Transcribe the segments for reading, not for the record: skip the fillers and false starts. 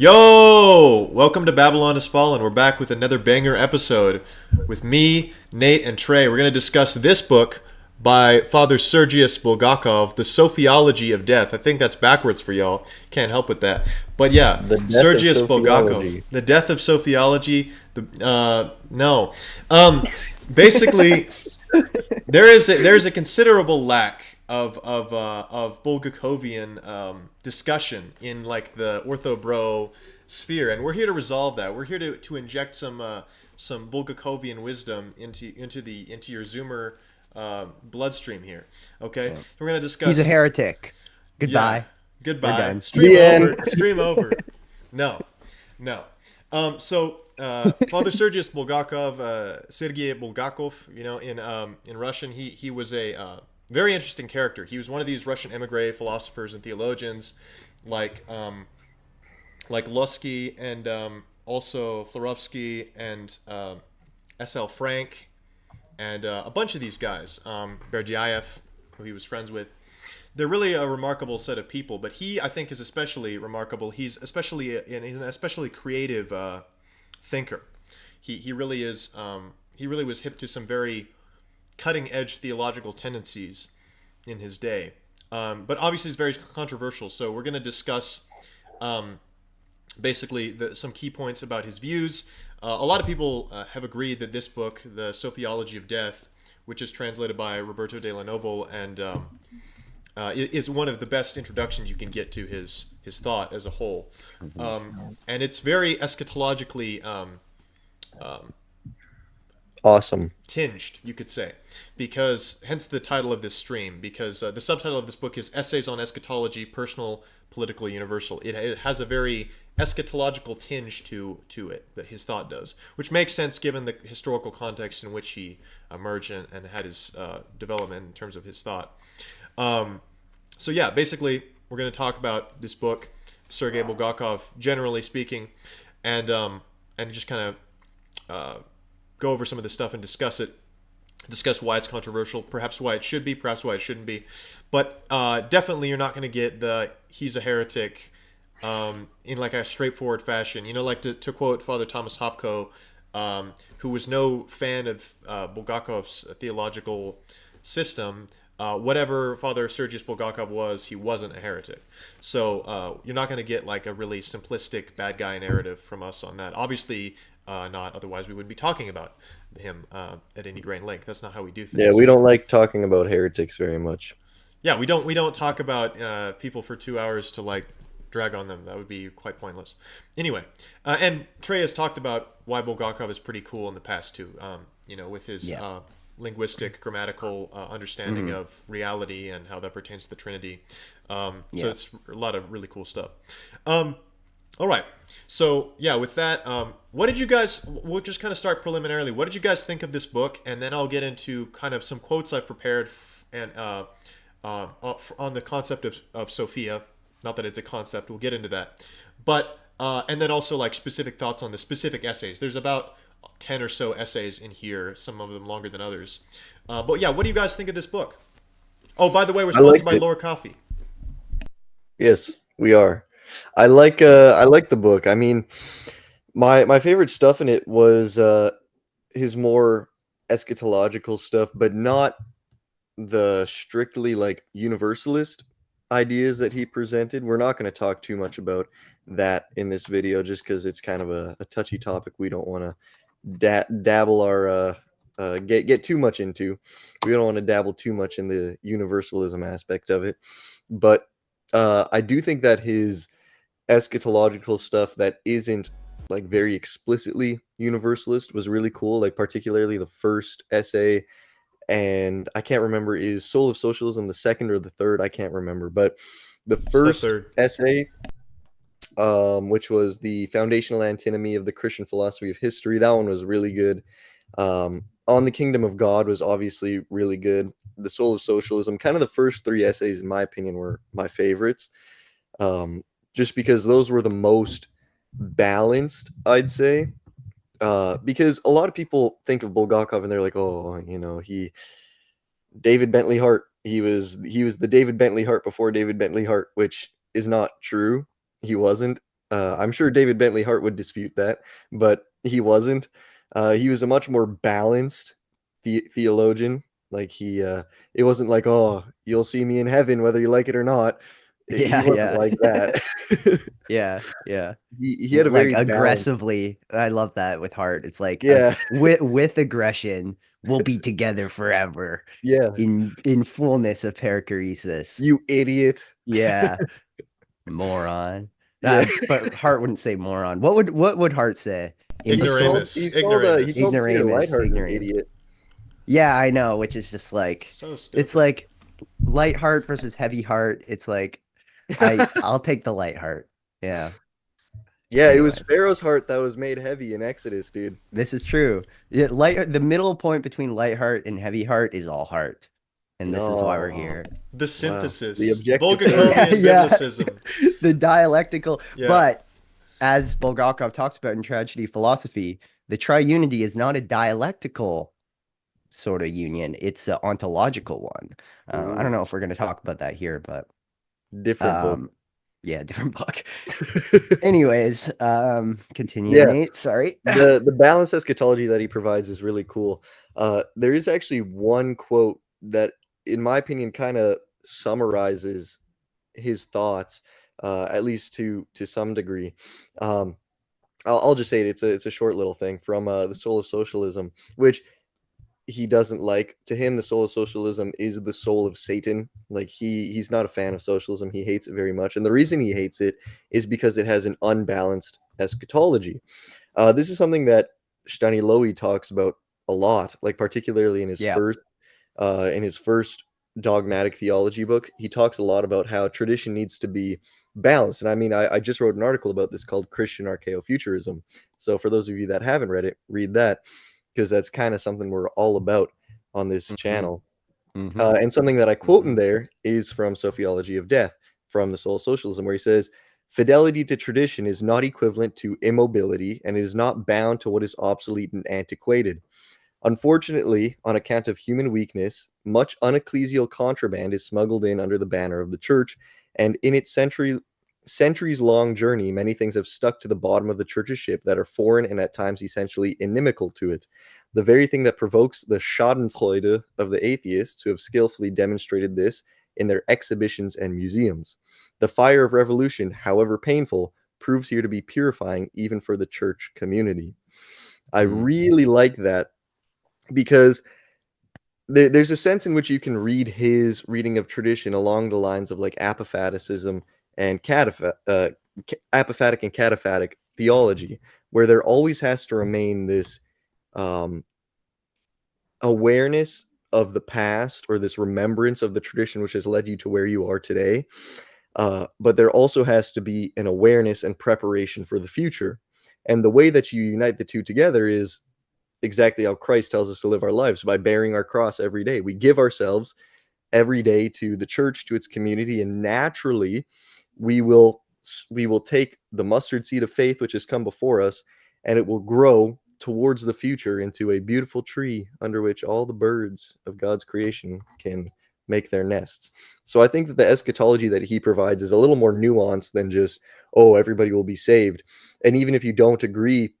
Yo! Welcome to Babylon Has Fallen. We're back with another banger episode with me, Nate, and Trey. We're going to discuss this book by Father Sergius Bulgakov, The Sophiology of Death. I think that's backwards for y'all. Can't help with that. But yeah, The death of Sergius Bulgakov, Sophiology. The Death of Sophiology. No. Um, Basically, there is a considerable lack of Bulgakovian discussion in like the ortho bro sphere, and we're here to resolve that. We're here to inject some Bulgakovian wisdom into your Zoomer bloodstream here. Okay, Yeah. we're gonna discuss. He's a heretic. Yeah, Goodbye. We're goodbye. done. Stream The over. end. Stream over. No, no. Father Sergius Bulgakov, Sergei Bulgakov, in Russian, he was a very interesting character. He was one of these Russian emigre philosophers and theologians, like Lusky and also Florovsky and S.L. Frank and a bunch of these guys, Berdyaev, who he was friends with. They're really a remarkable set of people, but he, I think, is especially remarkable. He's an especially creative thinker. He really is. He really was hip to some very cutting edge theological tendencies in his day. But obviously, it's very controversial. So we're going to discuss basically some key points about his views. A lot of people have agreed that this book, The Sophiology of Death, which is translated by Roberto de la Novel, and is one of the best introductions you can get to his thought as a whole. And it's very eschatologically Awesome. tinged, you could say, because hence the title of this stream. Because the subtitle of this book is Essays on Eschatology, Personal, Political, Universal. It has a very eschatological tinge to it, that his thought does, which makes sense given the historical context in which he emerged and had his development in terms of his thought. So yeah, basically, we're going to talk about this book, Sergei Bulgakov, generally speaking, and just kind of go over some of the stuff and discuss why it's controversial, perhaps why it should be, perhaps why it shouldn't be. But definitely you're not going to get the he's a heretic in like a straightforward fashion. Like to quote Father Thomas Hopko, who was no fan of Bulgakov's theological system. Whatever Father Sergius Bulgakov was, he wasn't a heretic. So you're not going to get like a really simplistic bad guy narrative from us on that. Obviously not, otherwise we wouldn't be talking about him at any great length. That's not how we do things. Yeah, we don't like talking about heretics very much. Yeah, we don't talk about people for 2 hours to like drag on them. That would be quite pointless. Anyway, and Trey has talked about why Bulgakov is pretty cool in the past too. With his Yeah. linguistic, grammatical understanding of reality and how that pertains to the Trinity. So Yeah. it's a lot of really cool stuff. All right. So yeah, with that, what did you guys? We'll just kind of start preliminarily. What did you guys think of this book? And then I'll get into kind of some quotes I've prepared and on the concept of Sophia. Not that it's a concept. We'll get into that. But and then also like specific thoughts on the specific essays. There's about 10 or so essays in here, some of them longer than others. But yeah, what do you guys think of this book? Oh, by the way, we're I sponsored liked by it. Lower Coffee. Yes, we are. I like the book. I mean, my favorite stuff in it was his more eschatological stuff, but not the strictly like universalist ideas that he presented. We're not going to talk too much about that in this video just because it's kind of a touchy topic. We don't want to dabble our get too much into. We don't want to dabble too much in the universalism aspect of it. But I do think that his eschatological stuff that isn't like very explicitly universalist was really cool. Like particularly the first essay, and I can't remember, is Soul of Socialism the second or the third? I can't remember, but the It's the first third. essay, which was the foundational antinomy of the Christian philosophy of history, that one was really good. On the Kingdom of God was obviously really good. The Soul of Socialism, kind of the first three essays, in my opinion, were my favorites, just because those were the most balanced, I'd say. Because a lot of people think of Bulgakov and they're like, oh, David Bentley Hart. He was the David Bentley Hart before David Bentley Hart, which is not true. He wasn't. I'm sure David Bentley Hart would dispute that, but he wasn't. He was a much more balanced theologian. Like it wasn't like, oh, you'll see me in heaven whether you like it or not. He Yeah, wasn't yeah. like that. Yeah, yeah. He had a Like very balanced. aggressively. I love that with Heart. It's like Yeah, with aggression, we'll be together forever yeah. in fullness of perichoresis. You idiot. Yeah, moron. Yeah. But Hart wouldn't say moron. What would Hart say? Ignoramus. He called Peter Ignoramus. Lightheart an Ignoramus. idiot. Yeah, I know, which is just like So stupid. it's like light heart versus heavy heart. It's like I'll take the light heart. Yeah. Yeah, it Anyway, was Pharaoh's heart that was made heavy in Exodus, dude. this is true. Yeah, the middle point between light heart and heavy heart is all heart. And this is why we're here. The synthesis. The objective. Bulgakovian Yeah. biblicism. The dialectical. Yeah. But as Bulgakov talks about in Tragedy Philosophy, the triunity is not a dialectical sort of union. It's an ontological one. I don't know if we're going to talk about that here, but Different book. yeah, different book. Anyways, continue, Yeah. Nate. Sorry. The balanced eschatology that he provides is really cool. There is actually one quote that, in my opinion, kind of summarizes his thoughts, at least to some degree. I'll just say it. It's a short little thing from The Soul of Socialism, which he doesn't like. To him, the soul of socialism is the soul of Satan. Like he's not a fan of socialism. He hates it very much, and the reason he hates it is because it has an unbalanced eschatology. This is something that Staniloae talks about a lot, like particularly in his first dogmatic theology book. He talks a lot about how tradition needs to be balanced. And I mean, I just wrote an article about this called Christian Archaeofuturism. So for those of you that haven't read it, read that, because that's kind of something we're all about on this channel. And something that I quote in there is from Sophiology of Death, from The Soul of Socialism, where he says, fidelity to tradition is not equivalent to immobility, and it is not bound to what is obsolete and antiquated. Unfortunately, on account of human weakness, much unecclesial contraband is smuggled in under the banner of the church, and in its centuries-long journey, many things have stuck to the bottom of the church's ship that are foreign and at times essentially inimical to it. The very thing that provokes the schadenfreude of the atheists, who have skillfully demonstrated this in their exhibitions and museums. The fire of revolution, however painful, proves here to be purifying even for the church community. I really like that, because there's a sense in which you can read his reading of tradition along the lines of like apophaticism and apophatic and cataphatic theology, where there always has to remain this awareness of the past, or this remembrance of the tradition which has led you to where you are today. But there also has to be an awareness and preparation for the future. And the way that you unite the two together is exactly how Christ tells us to live our lives, by bearing our cross every day. We give ourselves every day to the church, to its community, and naturally we will take the mustard seed of faith which has come before us, and it will grow towards the future into a beautiful tree under which all the birds of God's creation can make their nests. So I think that the eschatology that he provides is a little more nuanced than just, oh, everybody will be saved. And even if you don't agree,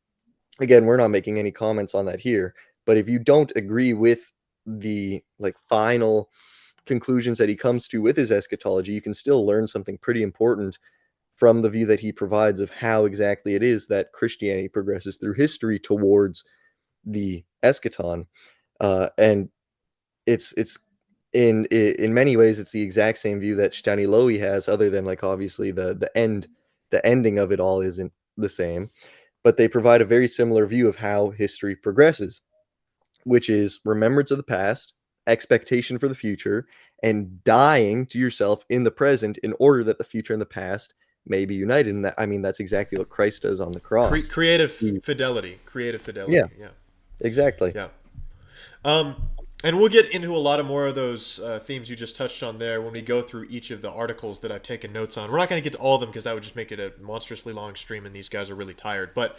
again, we're not making any comments on that here, but if you don't agree with the final conclusions that he comes to with his eschatology, you can still learn something pretty important from the view that he provides of how exactly it is that Christianity progresses through history towards the eschaton. And it's in many ways it's the exact same view that Staniloae has, other than obviously the ending of it all isn't the same. But they provide a very similar view of how history progresses, which is remembrance of the past, expectation for the future, and dying to yourself in the present in order that the future and the past may be united. And that's exactly what Christ does on the cross. Creative fidelity. Yeah. Exactly. Yeah. And we'll get into a lot of more of those themes you just touched on there when we go through each of the articles that I've taken notes on. We're not going to get to all of them because that would just make it a monstrously long stream, and these guys are really tired. But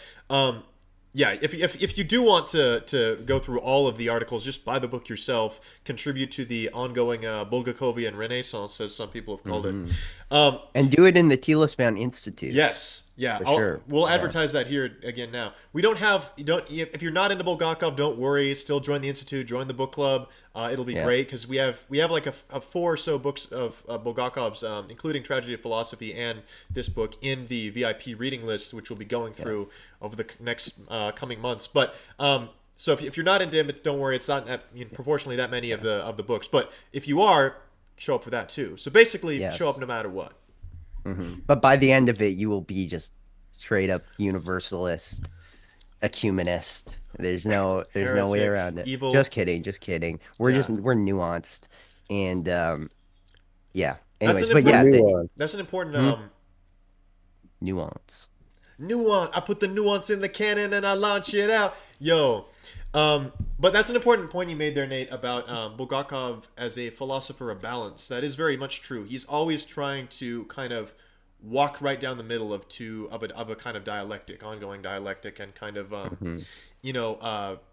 yeah, if you do want to go through all of the articles, just buy the book yourself. Contribute to the ongoing Bulgakovian Renaissance, as some people have called it. And do it in the Telespan Institute. Yes. Yeah, for sure. we'll Yeah. advertise that here again now. We don't have you don't if you're not into Bulgakov, don't worry. Still join the institute, join the book club. It'll be Yeah. great because we have like a four or so books of Bulgakov's, including Tragedy of Philosophy and this book in the VIP reading list, which we'll be going through over the next coming months. But so if you're not into him, don't worry. It's not proportionally that many of the books. But if you are, show up for that too. So basically, show up Yes. no matter what. But by the end of it, you will be just straight up universalist, ecumenist. There's no way Heretic, around it. evil. Just kidding, just kidding. Yeah. We're nuanced, and yeah. That's Anyways, an but We're yeah, important. the nuanced. That's an important hmm, nuance. nuance. I put the nuance in the cannon and I launch it out. Yo, but that's an important point you made there, Nate, about Bulgakov as a philosopher of balance. That is very much true. He's always trying to kind of walk right down the middle of a kind of dialectic, ongoing dialectic, and kind of Hmm.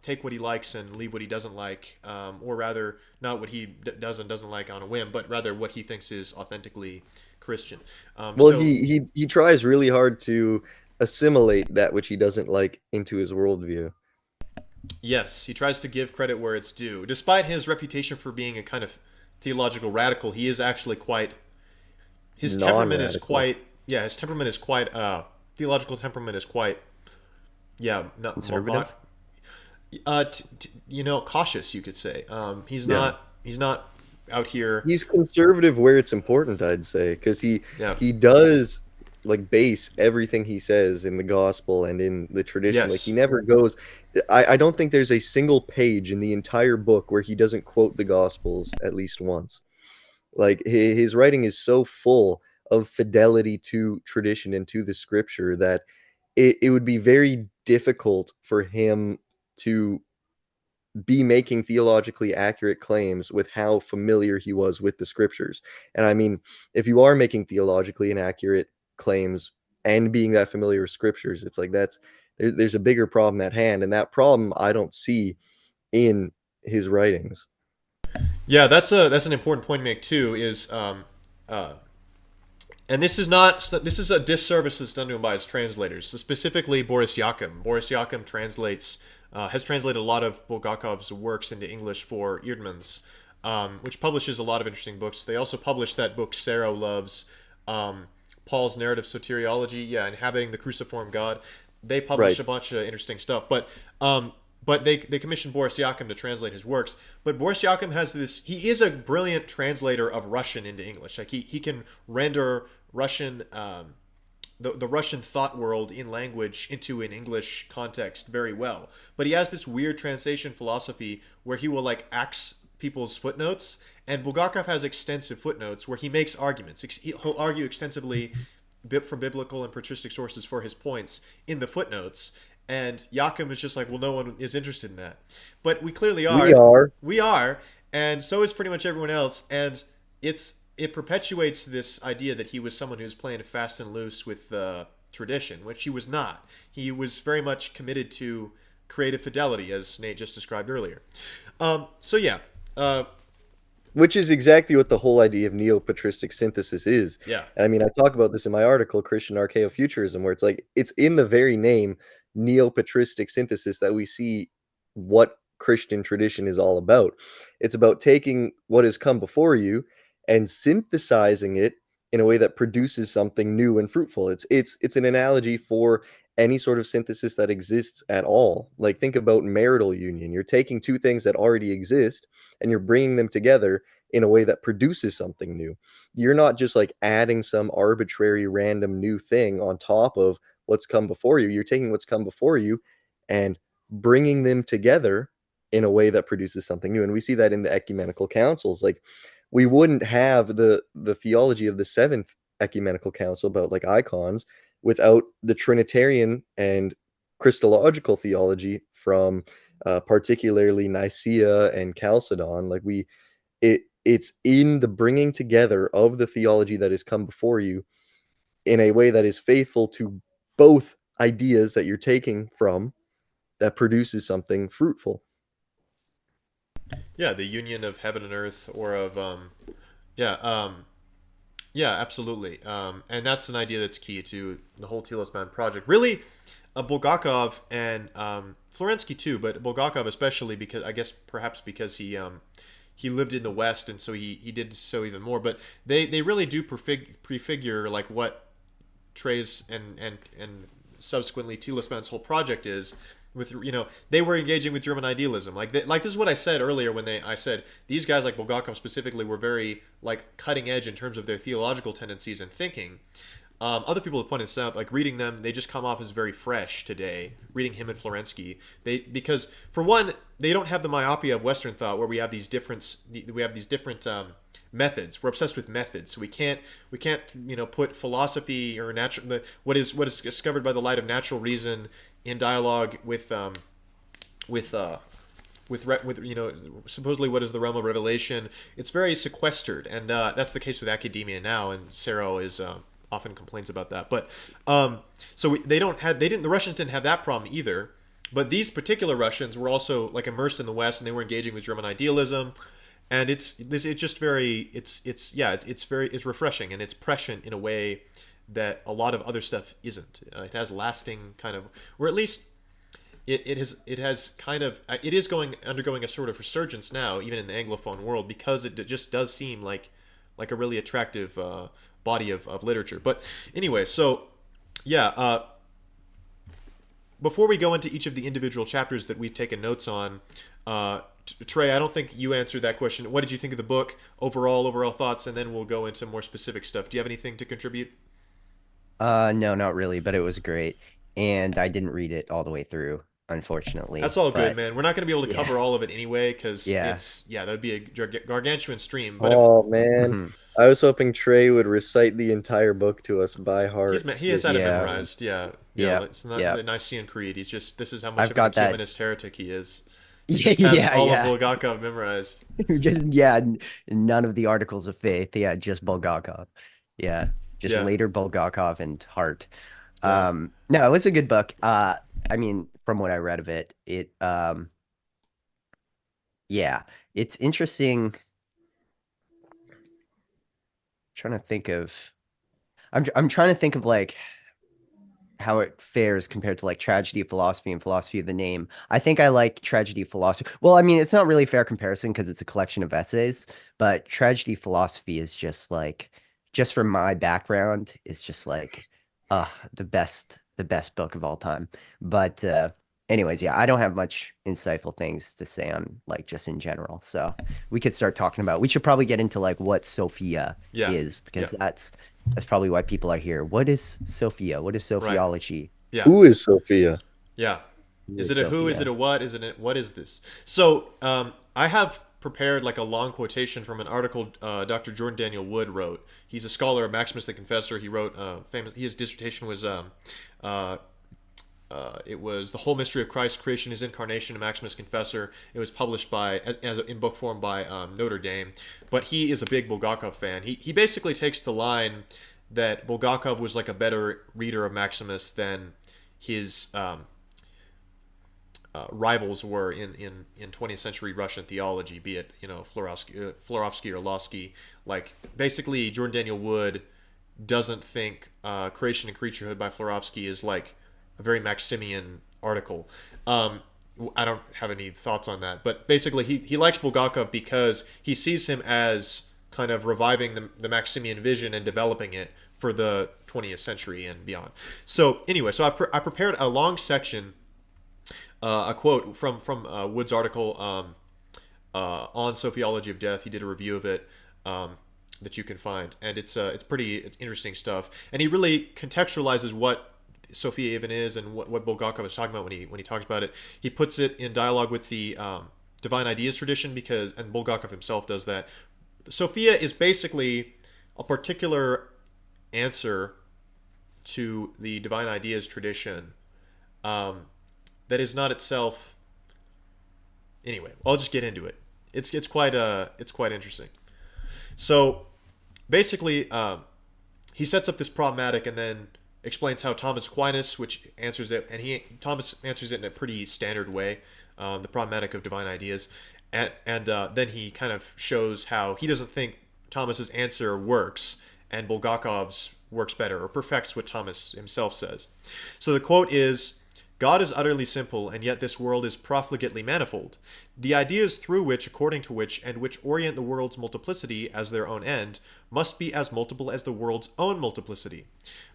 take what he likes and leave what he doesn't like, or rather, not what he does and doesn't like on a whim, but rather what he thinks is authentically Christian. Well, So he tries really hard to assimilate that which he doesn't like into his worldview. yes, he tries to give credit where it's due. Despite his reputation for being a kind of theological radical, he is actually quite. His temperament is Non-radical. quite. Yeah, his temperament is quite. Theological temperament is quite. Yeah, not Conservative. cautious. You could say. He's Yeah. not. He's not out here. He's conservative where it's important, I'd say, because Yeah. he does like base everything he says in the gospel and in the tradition. Like he Yes. never goes. I don't think there's a single page in the entire book where he doesn't quote the gospels at least once. Like his writing is so full of fidelity to tradition and to the scripture that it would be very difficult for him to be making theologically accurate claims with how familiar he was with the scriptures. And I mean, if you are making theologically inaccurate claims and being that familiar with scriptures, it's like there's a bigger problem at hand, and that problem I don't see in his writings. Yeah, that's an important point to make too. Is uh, and this is not this is a disservice that's done to him by his translators. So specifically, Boris Yakum. Boris Yakum translates has translated a lot of Bulgakov's works into English for Eerdmans, which publishes a lot of interesting books. They also published that book Sarah loves, Paul's narrative soteriology. Yeah, inhabiting the cruciform God. They published Right. a bunch of interesting stuff, but they commissioned Boris Yakum to translate his works. But Boris Yakum has this. He is a brilliant translator of Russian into English. Like he can render Russian the Russian thought world in language into an English context very well. But he has this weird translation philosophy where he will like axe people's footnotes. And Bulgakov has extensive footnotes where he makes arguments. He'll argue extensively from biblical and patristic sources for his points in the footnotes. And Yakum is just like, well, no one is interested in that. But we clearly We are. are. We are. And so is pretty much everyone else. And it perpetuates this idea that he was someone who's playing fast and loose with tradition, which he was not. He was very much committed to creative fidelity, as Nate just described earlier. So yeah, Which is exactly what the whole idea of neo-patristic synthesis is. yeah, And I mean, I talk about this in my article, Christian Archaeofuturism, where it's like it's in the very name neo-patristic synthesis that we see what Christian tradition is all about. It's about taking what has come before you and synthesizing it in a way that produces something new and fruitful. It's an analogy for any sort of synthesis that exists at all. Like think about marital union. You're taking two things that already exist and you're bringing them together in a way that produces something new. You're not just like adding some arbitrary random new thing on top of what's come before you. You're taking what's come before you and bringing them together in a way that produces something new. And we see that in the ecumenical councils. Like we wouldn't have the theology of the seventh ecumenical council about like icons without the Trinitarian and Christological theology from particularly Nicaea and Chalcedon. Like it's in the bringing together of the theology that has come before you in a way that is faithful to both ideas that you're taking from that produces something fruitful. yeah, the union of heaven and earth, or of yeah. Yeah, absolutely. And that's an idea that's key to the whole Telesman project. Really, Bulgakov and Florensky too, but Bulgakov especially because I guess perhaps because he lived in the West and so he did so even more. But they really do prefigure like what Trey's and subsequently Telesman's whole project is. With they were engaging with German idealism, like this is what I said earlier when I said these guys like Bulgakov specifically were very like cutting edge in terms of their theological tendencies and thinking. Other people have pointed this out, like reading them, they just come off as very fresh today. Reading him and Florensky, because for one, they don't have the myopia of Western thought, where we have these different methods. We're obsessed with methods, so we can't put philosophy or natural what is discovered by the light of natural reason in dialogue with supposedly what is the realm of revelation. It's very sequestered, and that's the case with academia now. And Serro is often complains about that. But the Russians didn't have that problem either. But these particular Russians were also like immersed in the West, and they were engaging with German idealism, and it's just very it's refreshing, and it's prescient in a way that a lot of other stuff isn't. It has lasting kind of, or at least it has kind of it is undergoing a sort of resurgence now, even in the Anglophone world, because it just does seem like a really attractive body of literature. But anyway, so yeah, before we go into each of the individual chapters that we've taken notes on, Trey, I don't think you answered that question. What did you think of the book overall thoughts, and then we'll go into more specific stuff. Do you have anything to contribute? No, not really, but it was great. And I didn't read it all the way through, That's unfortunately. all good, But man. We're not going to be able to yeah, cover all of it anyway, because yeah. that would be a gargantuan stream. But if Oh man, Mhm. I was hoping Trey would recite the entire book to us by heart he has this had it Yeah, evening. memorized, yeah, yeah, it's not yeah. the Nicene Creed. He's just this is how much I've of an got that. ecumenist heretic he is. He Yeah, just has yeah, all of yeah. Bulgakov memorized. Just yeah, none of the articles of faith. Yeah, just Bulgakov. Yeah, just Yeah, later Bulgakov and Hart. yeah. No, it was a good book. I mean, from what I read of it, yeah, it's interesting. Trying to think of, I'm trying to think of like how it fares compared to like tragedy of philosophy and philosophy of the name. I think I like tragedy of philosophy. Well, I mean, it's not really a fair comparison because it's a collection of essays, but tragedy of philosophy is just like, just from my background, it's just like, the best book of all time. But anyways, yeah, I don't have much insightful things to say on like just in general. So we could start talking about, we should probably get into like what Sophia Yeah, is yeah, because that's probably why people are here. What is Sophia? What is right. Sophiology? Yeah, Who is Sophia? yeah. Who Is is it a who? Is it Sophia? a what? Is it what is this? So I have prepared like a long quotation from an article Dr. Jordan Daniel Wood wrote. He's a scholar of Maximus the Confessor. He wrote famous. His dissertation was uh, it was The Whole Mystery of Christ, Creation, His Incarnation, and Maximus Confessor. It was published in book form by Notre Dame. But he is a big Bulgakov fan. He basically takes the line that Bulgakov was like a better reader of Maximus than his rivals were in 20th century Russian theology, be it Florovsky or Losky. Like basically, Jordan Daniel Wood doesn't think Creation and Creaturehood by Florovsky is like a very Maximian article. I don't have any thoughts on that, but basically he likes Bulgakov because he sees him as kind of reviving the Maximian vision and developing it for the 20th century and beyond. So anyway, I prepared a long section, a quote from Wood's article on Sophiology of Death. He did a review of it. That you can find, and it's interesting stuff. And he really contextualizes what Sophia even is and what Bulgakov is talking about when he talks about it. He puts it in dialogue with the divine ideas tradition and Bulgakov himself does that. Sophia is basically a particular answer to the divine ideas tradition um, that is not itself. Anyway, I'll just get into it. It's quite interesting. So basically, he sets up this problematic and then explains how Thomas Aquinas, which answers it, and Thomas answers it in a pretty standard way, the problematic of divine ideas, and then he kind of shows how he doesn't think Thomas's answer works, and Bulgakov's works better, or perfects what Thomas himself says. So the quote is, God is utterly simple, and yet this world is profligately manifold. The ideas through which, according to which, and which orient the world's multiplicity as their own end, must be as multiple as the world's own multiplicity.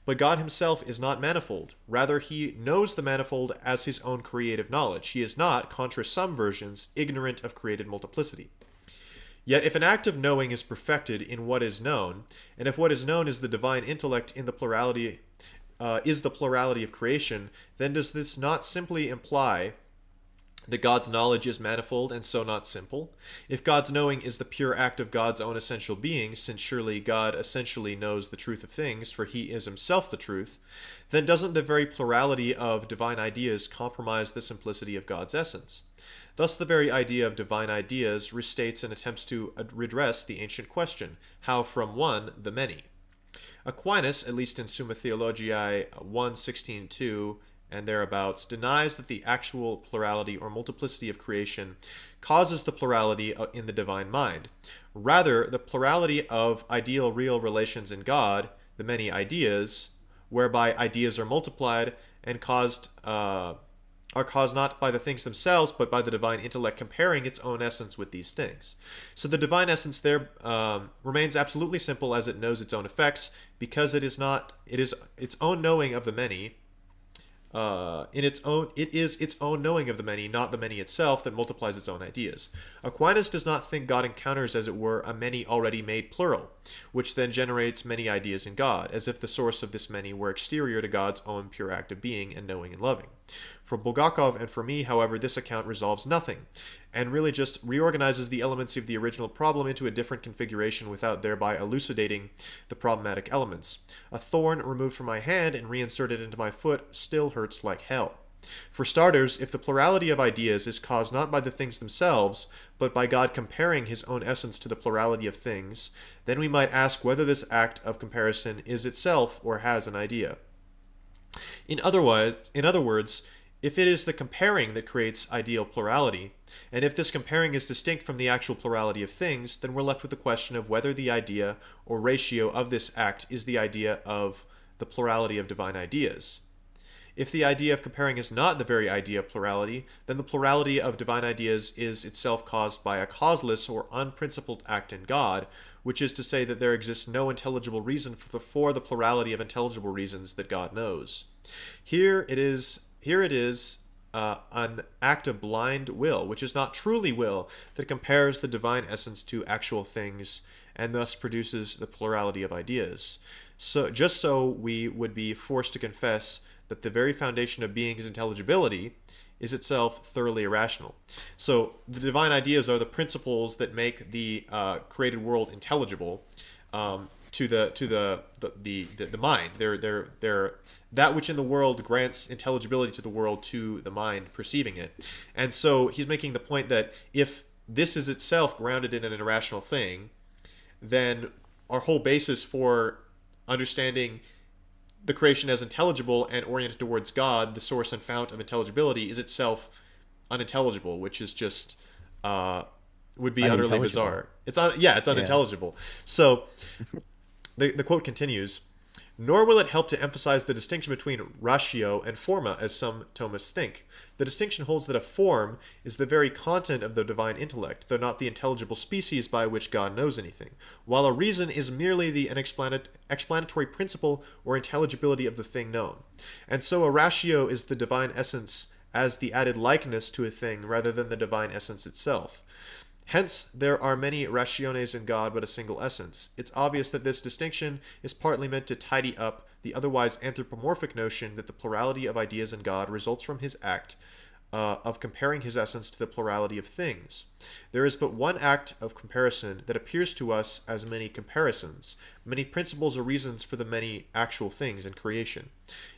But God himself is not manifold. Rather, he knows the manifold as his own creative knowledge. He is not, contra some versions, ignorant of created multiplicity. Yet if an act of knowing is perfected in what is known, and if what is known is the divine intellect in the plurality of creation, then does this not simply imply that God's knowledge is manifold and so not simple? If God's knowing is the pure act of God's own essential being, since surely God essentially knows the truth of things, for he is himself the truth, then doesn't the very plurality of divine ideas compromise the simplicity of God's essence? Thus the very idea of divine ideas restates and attempts to redress the ancient question, how from one the many. Aquinas, at least in Summa Theologiae 1:16-2 and thereabouts, denies that the actual plurality or multiplicity of creation causes the plurality in the divine mind. Rather, the plurality of ideal real relations in God, the many ideas, whereby ideas are multiplied and are caused not by the things themselves, but by the divine intellect comparing its own essence with these things. So the divine essence there remains absolutely simple as it knows its own effects, because it is its own knowing of the many. It is its own knowing of the many, not the many itself, that multiplies its own ideas. Aquinas does not think God encounters, as it were, a many already made plural, which then generates many ideas in God, as if the source of this many were exterior to God's own pure act of being and knowing and loving. For Bulgakov and for me, however, this account resolves nothing, and really just reorganizes the elements of the original problem into a different configuration without thereby elucidating the problematic elements. A thorn removed from my hand and reinserted into my foot still hurts like hell. For starters, if the plurality of ideas is caused not by the things themselves, but by God comparing his own essence to the plurality of things, then we might ask whether this act of comparison is itself or has an idea. In other words, if it is the comparing that creates ideal plurality, and if this comparing is distinct from the actual plurality of things, then we're left with the question of whether the idea or ratio of this act is the idea of the plurality of divine ideas. If the idea of comparing is not the very idea of plurality, then the plurality of divine ideas is itself caused by a causeless or unprincipled act in God, which is to say that there exists no intelligible reason for the plurality of intelligible reasons that God knows. Here it is an act of blind will, which is not truly will, that compares the divine essence to actual things and thus produces the plurality of ideas. So just so we would be forced to confess that the very foundation of being's intelligibility is itself thoroughly irrational. So the divine ideas are the principles that make the created world intelligible to the mind. They're that which in the world grants intelligibility to the world to the mind perceiving it. And so he's making the point that if this is itself grounded in an irrational thing, then our whole basis for understanding the creation as intelligible and oriented towards God, the source and fount of intelligibility, is itself unintelligible, which is just would be utterly bizarre. It's unintelligible. Yeah. So the quote continues, nor will it help to emphasize the distinction between ratio and forma, as some Thomists think. The distinction holds that a form is the very content of the divine intellect, though not the intelligible species by which God knows anything, while a reason is merely the explanatory principle or intelligibility of the thing known. And so a ratio is the divine essence as the added likeness to a thing rather than the divine essence itself. Hence, there are many rationes in God, but a single essence. It's obvious that this distinction is partly meant to tidy up the otherwise anthropomorphic notion that the plurality of ideas in God results from his act of comparing his essence to the plurality of things. There is but one act of comparison that appears to us as many comparisons, many principles or reasons for the many actual things in creation.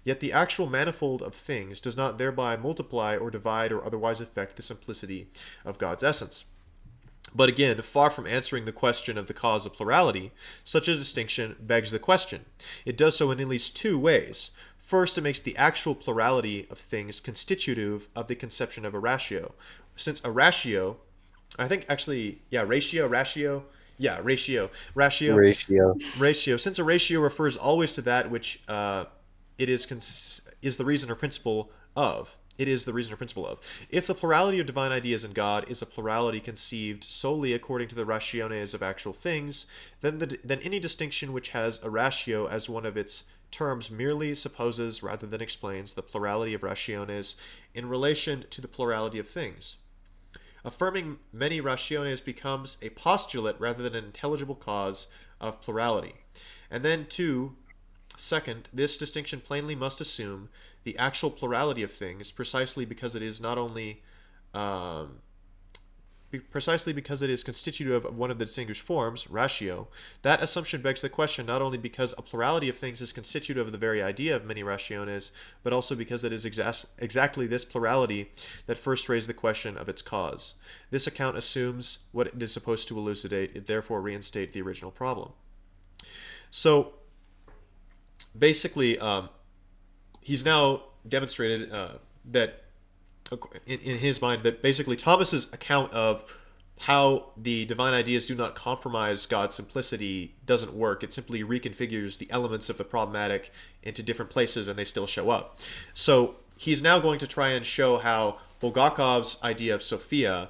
Yet the actual manifold of things does not thereby multiply or divide or otherwise affect the simplicity of God's essence. But again, far from answering the question of the cause of plurality, such a distinction begs the question. It does so in at least two ways. First, it makes the actual plurality of things constitutive of the conception of a ratio. Since a ratio, ratio Yeah, ratio. Ratio. Ratio. Since a ratio refers always to that which it is is the reason or principle of. It is the reason or principle of. If the plurality of divine ideas in God is a plurality conceived solely according to the rationes of actual things, then any distinction which has a ratio as one of its terms merely supposes rather than explains the plurality of rationes in relation to the plurality of things. Affirming many rationes becomes a postulate rather than an intelligible cause of plurality. And then, two, second, this distinction plainly must assume the actual plurality of things, precisely because it is not only precisely because it is constitutive of one of the distinguished forms, ratio. That assumption begs the question not only because a plurality of things is constitutive of the very idea of many rationes, but also because it is exactly this plurality that first raised the question of its cause. This account assumes what it is supposed to elucidate, it therefore reinstate the original problem. So basically, he's now demonstrated that in his mind that basically Thomas's account of how the divine ideas do not compromise God's simplicity doesn't work. It simply reconfigures the elements of the problematic into different places and they still show up. So he's now going to try and show how Bulgakov's idea of Sophia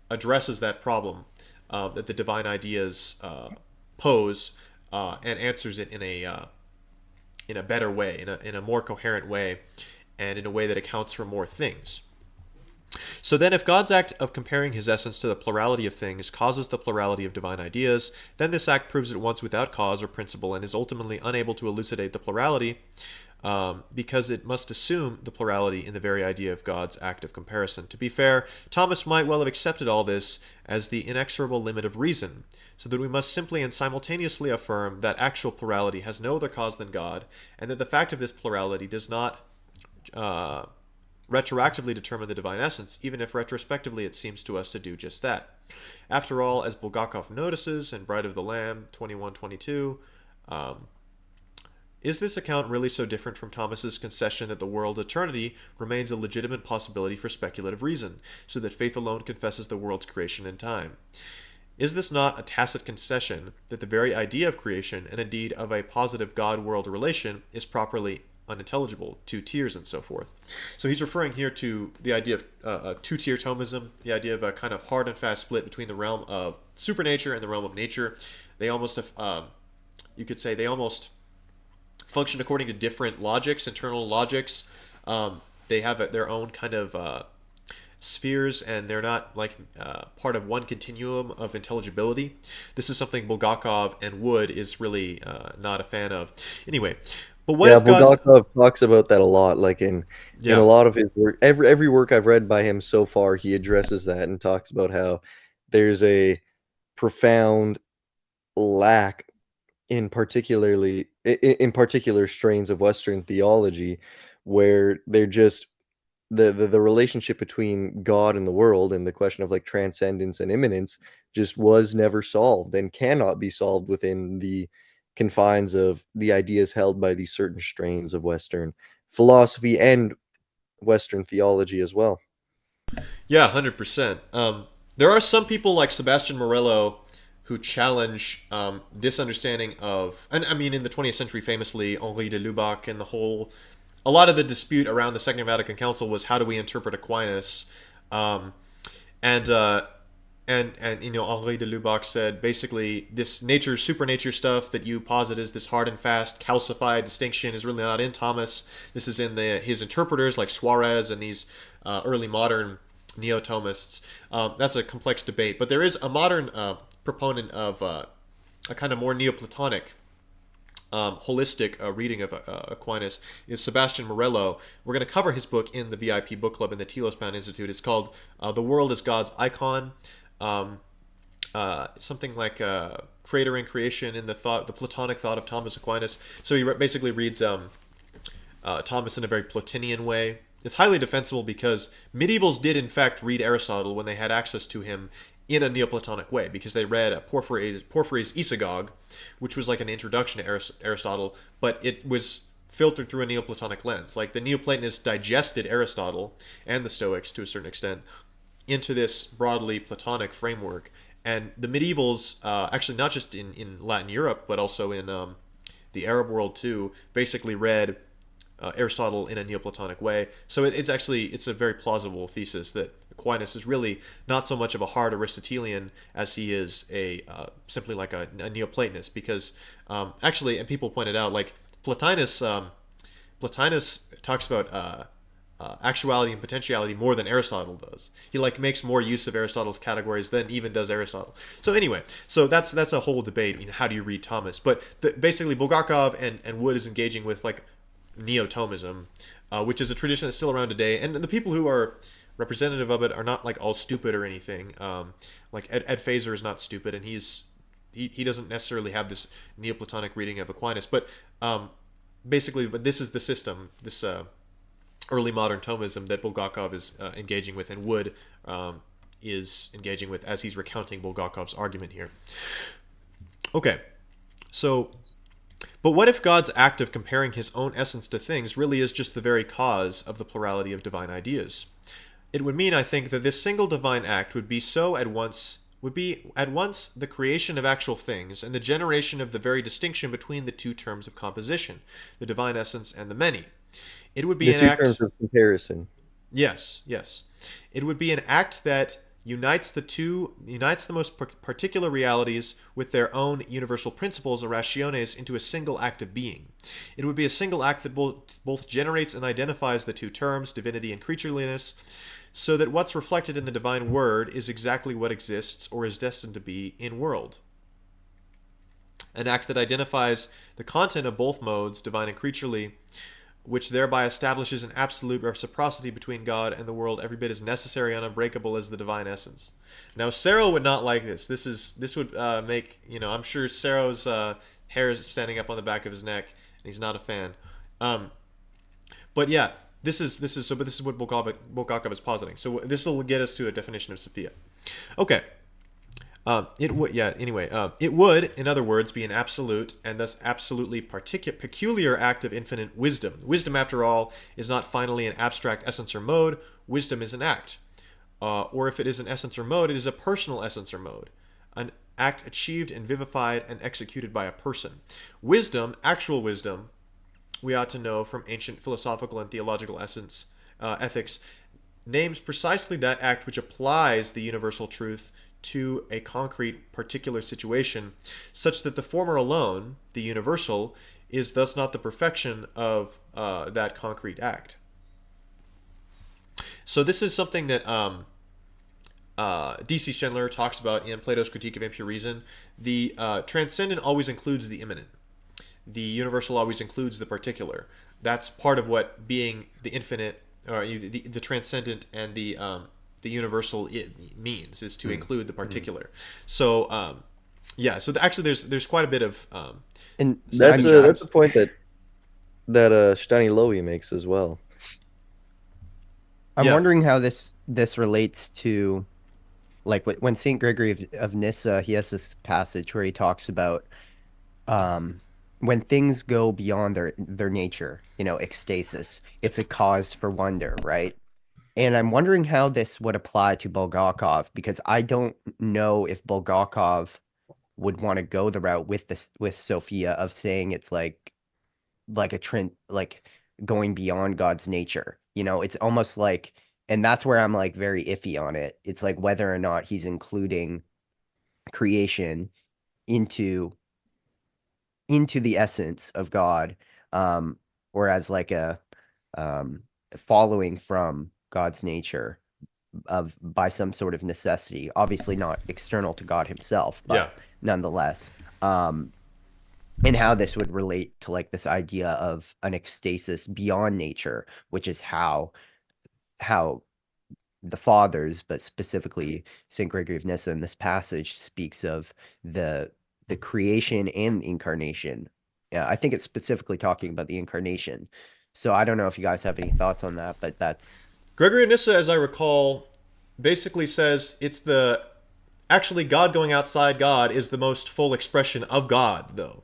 addresses that problem that the divine ideas pose and answers it in a better way, in a more coherent way, and in a way that accounts for more things. So then if God's act of comparing his essence to the plurality of things causes the plurality of divine ideas, then this act proves at once without cause or principle and is ultimately unable to elucidate the plurality because it must assume the plurality in the very idea of God's act of comparison. To be fair, Thomas might well have accepted all this as the inexorable limit of reason, so that we must simply and simultaneously affirm that actual plurality has no other cause than God, and that the fact of this plurality does not retroactively determine the divine essence, even if retrospectively it seems to us to do just that. After all, as Bulgakov notices in Bride of the Lamb 21:22, is this account really so different from Thomas's concession that the world eternity remains a legitimate possibility for speculative reason, so that faith alone confesses the world's creation in time? Is this not a tacit concession that the very idea of creation, and indeed of a positive God-world relation, is properly unintelligible, two tiers and so forth? So he's referring here to the idea of two-tier Thomism, the idea of a kind of hard and fast split between the realm of supernature and the realm of nature. They almost, you could say, they almost function according to different logics, internal logics. They have their own kind of spheres, and they're not like part of one continuum of intelligibility. This is something Bulgakov and Wood is really not a fan of. Anyway, but what if God's... Bulgakov talks about that a lot, like in a lot of his work. Every work I've read by him so far, he addresses that and talks about how there's a profound lack in particular strains of Western theology where they're just the relationship between God and the world and the question of like transcendence and immanence just was never solved and cannot be solved within the confines of the ideas held by these certain strains of Western philosophy and Western theology as well. Yeah, 100%. There are some people like Sebastian Morello who challenge this understanding of, and I mean in the 20th century famously, Henri de Lubac and a lot of the dispute around the Second Vatican Council was how do we interpret Aquinas, and you know, Henri de Lubac said basically this supernature stuff that you posit as this hard and fast calcified distinction is really not in Thomas. This is in his interpreters like Suarez and these early modern Neo-Thomists. That's a complex debate, but there is a modern proponent of a kind of more Neoplatonic holistic reading of Aquinas is Sebastian Morello. We're going to cover his book in the VIP book club in the Telos Pound Institute. It's called The World is God's Icon. Something like creator and creation in the Platonic thought of Thomas Aquinas. So he basically reads Thomas in a very Plotinian way. It's highly defensible because medievals did in fact read Aristotle when they had access to him in a Neoplatonic way, because they read Porphyry's Isagoge, which was like an introduction to Aristotle, but it was filtered through a Neoplatonic lens. Like the Neoplatonists digested Aristotle and the Stoics to a certain extent into this broadly Platonic framework, And the medievals, actually not just in Latin Europe, but also in the Arab world too, basically read Aristotle in a Neoplatonic way. So it's a very plausible thesis that Aquinas is really not so much of a hard Aristotelian as he is a simply like a Neoplatonist, because actually, and people pointed out, like Plotinus talks about actuality and potentiality more than Aristotle does. He like makes more use of Aristotle's categories than even does Aristotle. So anyway, so that's a whole debate. How do you read Thomas? But basically, Bulgakov and Wood is engaging with like Neo-Thomism, which is a tradition that's still around today, and the people who are representative of it are not like all stupid or anything. Like Ed Feser is not stupid, and he doesn't necessarily have this Neoplatonic reading of Aquinas, but basically, but this is the system, this early modern Thomism that Bulgakov is engaging with, and Wood is engaging with as he's recounting Bulgakov's argument here. Okay, so, but what if God's act of comparing his own essence to things really is just the very cause of the plurality of divine ideas? It would mean, I think, that this single divine act would be at once the creation of actual things and the generation of the very distinction between the two terms of composition, the divine essence and the many. It would be The an two act. terms of comparison. Yes, yes. It would be an act that unites the most particular realities with their own universal principles or rationes into a single act of being. It would be a single act that both generates and identifies the two terms, divinity and creatureliness, so that what's reflected in the divine word is exactly what exists or is destined to be in world. An act that identifies the content of both modes, divine and creaturely, which thereby establishes an absolute reciprocity between God and the world, every bit as necessary and unbreakable as the divine essence. Now, Sarah would not like this. This would make, I'm sure Sarah's hair is standing up on the back of his neck, and he's not a fan. But yeah, this is what Bulgakov is positing. So this will get us to a definition of Sophia. Okay. It would, in other words, be an absolute and thus absolutely peculiar act of infinite wisdom. Wisdom, after all, is not finally an abstract essence or mode. Wisdom is an act. Or if it is an essence or mode, it is a personal essence or mode. An act achieved and vivified and executed by a person. Wisdom, actual wisdom, we ought to know from ancient philosophical and theological ethics, names precisely that act which applies the universal truth to a concrete particular situation, such that the former alone, the universal, is thus not the perfection of that concrete act. So this is something that D.C. Schindler talks about in Plato's Critique of Impure Reason. The transcendent always includes the immanent. The universal always includes the particular. That's part of what being the infinite, or the transcendent and the universal means, is to include the particular. So so actually there's quite a bit of And That's a point that Stanilowi makes as well. I'm Yeah. wondering how this relates to, like, when Saint Gregory of Nyssa, he has this passage where he talks about when things go beyond their nature, ecstasis, it's a cause for wonder, right? And I'm wondering how this would apply to Bulgakov, because I don't know if Bulgakov would want to go the route with Sophia of saying it's like a trend, like going beyond God's nature. It's almost like, and that's where I'm like very iffy on it. It's like whether or not he's including creation into the essence of God, or as like a following from God's nature by some sort of necessity, obviously not external to God himself, but nonetheless. And how this would relate to like this idea of an ecstasis beyond nature, which is how the fathers, but specifically St. Gregory of Nyssa in this passage, speaks of the creation and incarnation. Yeah, I think it's specifically talking about the incarnation. So I don't know if you guys have any thoughts on that, but that's... Gregory of Nyssa, as I recall, basically says it's actually God going outside God is the most full expression of God, though.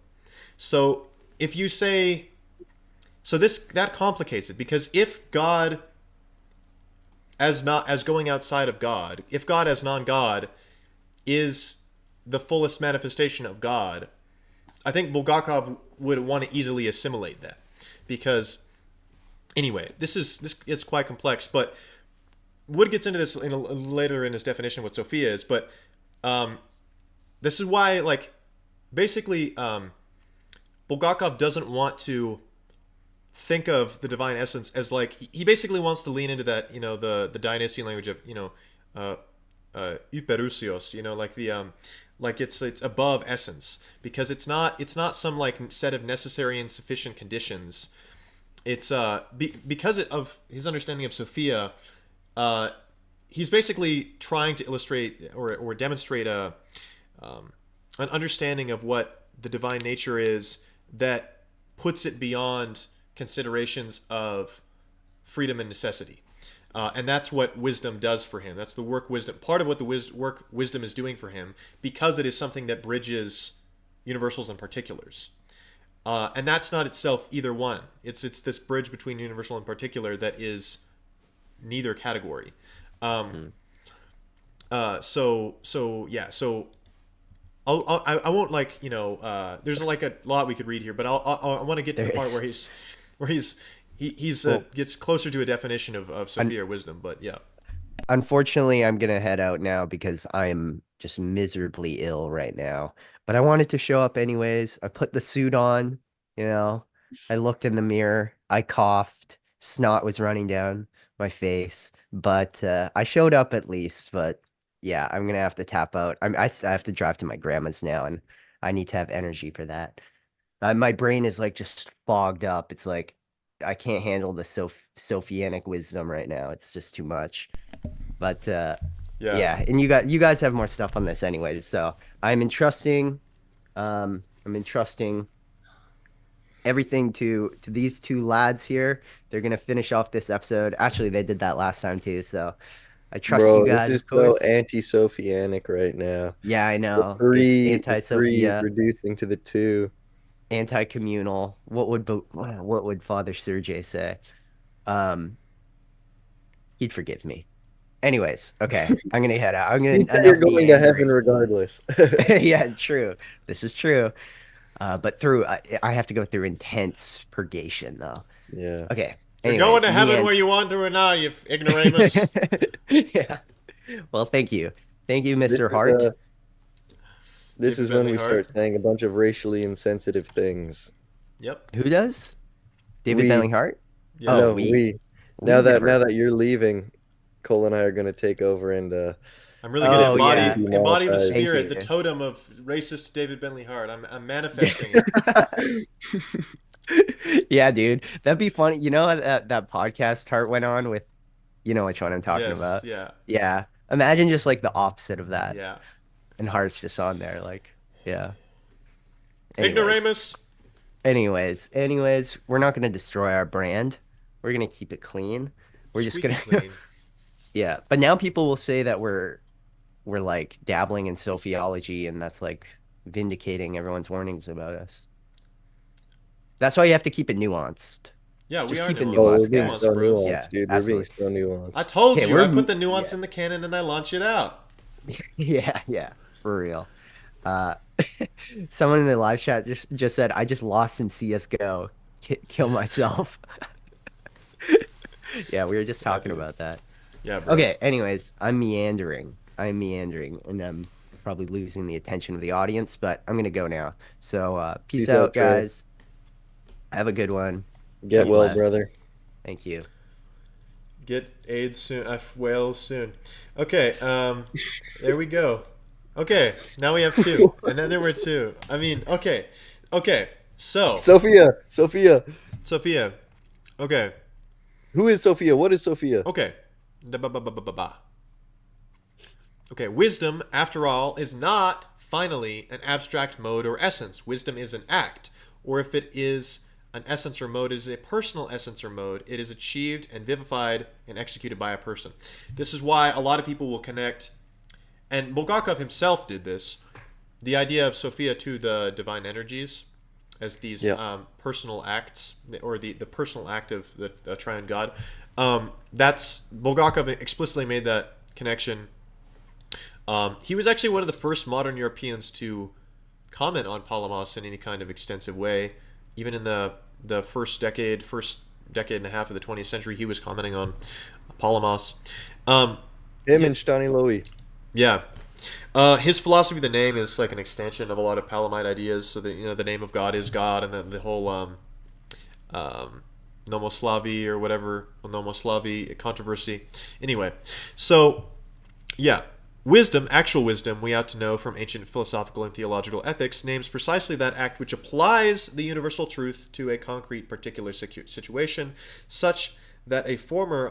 So if you say, that complicates it, because if God as going outside of God, if God as non-God is the fullest manifestation of God, I think Bulgakov would want to easily assimilate that, because anyway, this is quite complex. But Wood gets into this later in his definition of what Sophia is. But this is why, like, basically, Bulgakov doesn't want to think of the divine essence as, like, he basically wants to lean into that, the Dionysian language of, hyperousios, like the like it's above essence, because it's not some like set of necessary and sufficient conditions. It's because of his understanding of Sophia, he's basically trying to illustrate or demonstrate an understanding of what the divine nature is that puts it beyond considerations of freedom and necessity. And that's what wisdom does for him. That's the work wisdom. Part of what the work wisdom is doing for him, because it is something that bridges universals and particulars. And that's not itself either one. It's this bridge between universal and particular that is neither category. So yeah. So I won't, like, there's like a lot we could read here, but I want to get to the part where he's gets closer to a definition of Sophia or wisdom. But yeah. Unfortunately, I'm gonna head out now because I'm just miserably ill right now. But I wanted to show up anyways. I put the suit on, I looked in the mirror, I coughed, snot was running down my face, but I showed up at least. But yeah, I'm gonna have to tap out. I have to drive to my grandma's now, and I need to have energy for that. My brain is like just fogged up. It's like I can't handle the Sophianic wisdom right now. It's just too much. But yeah, and you guys have more stuff on this anyways. So I'm entrusting everything to these two lads here. They're gonna finish off this episode. Actually, they did that last time too. So I trust you guys. This is so anti-Sophianic right now. Yeah, I know. It's anti-Sophia, reducing to the two. anti-communal. What would Father Sergey say? He'd forgive me. Anyways, okay, I'm gonna head out. You're going to heaven regardless. Yeah, true. This is true. But I have to go through intense purgation though. Yeah. Okay. You're going to heaven where you want to or not, you ignoramus. Yeah. Well, thank you, Mr. Hart. This is when we start saying a bunch of racially insensitive things. Yep. Who does? David Bentley Hart? Yeah. No, we. Now that you're leaving, Cole and I are going to take over, and I'm really going to embody the spirit, the totem of racist David Bentley Hart. I'm manifesting it. Yeah, dude, that'd be funny. You know that podcast Hart went on with, which one I'm talking about? Yeah. Imagine just like the opposite of that. Yeah. And Hart's just on there, like, yeah. Ignoramus. Anyways, we're not gonna destroy our brand. We're gonna keep it clean. We're just gonna clean. Yeah. But now people will say that we're like dabbling in Sophiology, and that's like vindicating everyone's warnings about us. That's why you have to keep it nuanced. Yeah, just we are keep it nuanced. nuanced, we're being so nuanced, yeah, dude. absolutely. We're being so nuanced. I told you, I put the nuance in the canon and I launch it out. Yeah, for real. Someone in the live chat just said, I just lost in CSGO. Kill myself. Yeah, we were just talking about that. Yeah, bro. Okay, anyways, I'm meandering, and I'm probably losing the attention of the audience, but I'm going to go now. So, peace out, guys. Have a good one. Get well, brother. Thank you. Get AIDS soon. Well soon. Okay. There we go. Okay. Now we have two, and then there were two. I mean, okay. So Sophia. Okay. Who is Sophia? What is Sophia? Okay. Okay. Wisdom, after all, is not finally an abstract mode or essence. Wisdom is an act, or if it is an essence or mode, it is a personal essence or mode. It is achieved and vivified and executed by a person. This is why a lot of people will connect, and Bulgakov himself did this, the idea of Sophia to the divine energies as these personal acts, or the personal act of the triune God. That's Bulgakov explicitly made that connection He was actually one of the first modern Europeans to comment on polemos in any kind of extensive way. Even in the first decade and a half of the 20th century, he was commenting on polemos. Him Yeah, and Staniloae. yeah. His philosophy of the name is like an extension of a lot of Palamite ideas. So that the name of God is God, and then the whole nomoslavi or whatever nomoslavi controversy. Anyway, so yeah, actual wisdom, we ought to know from ancient philosophical and theological ethics, names precisely that act which applies the universal truth to a concrete particular situation, such that the former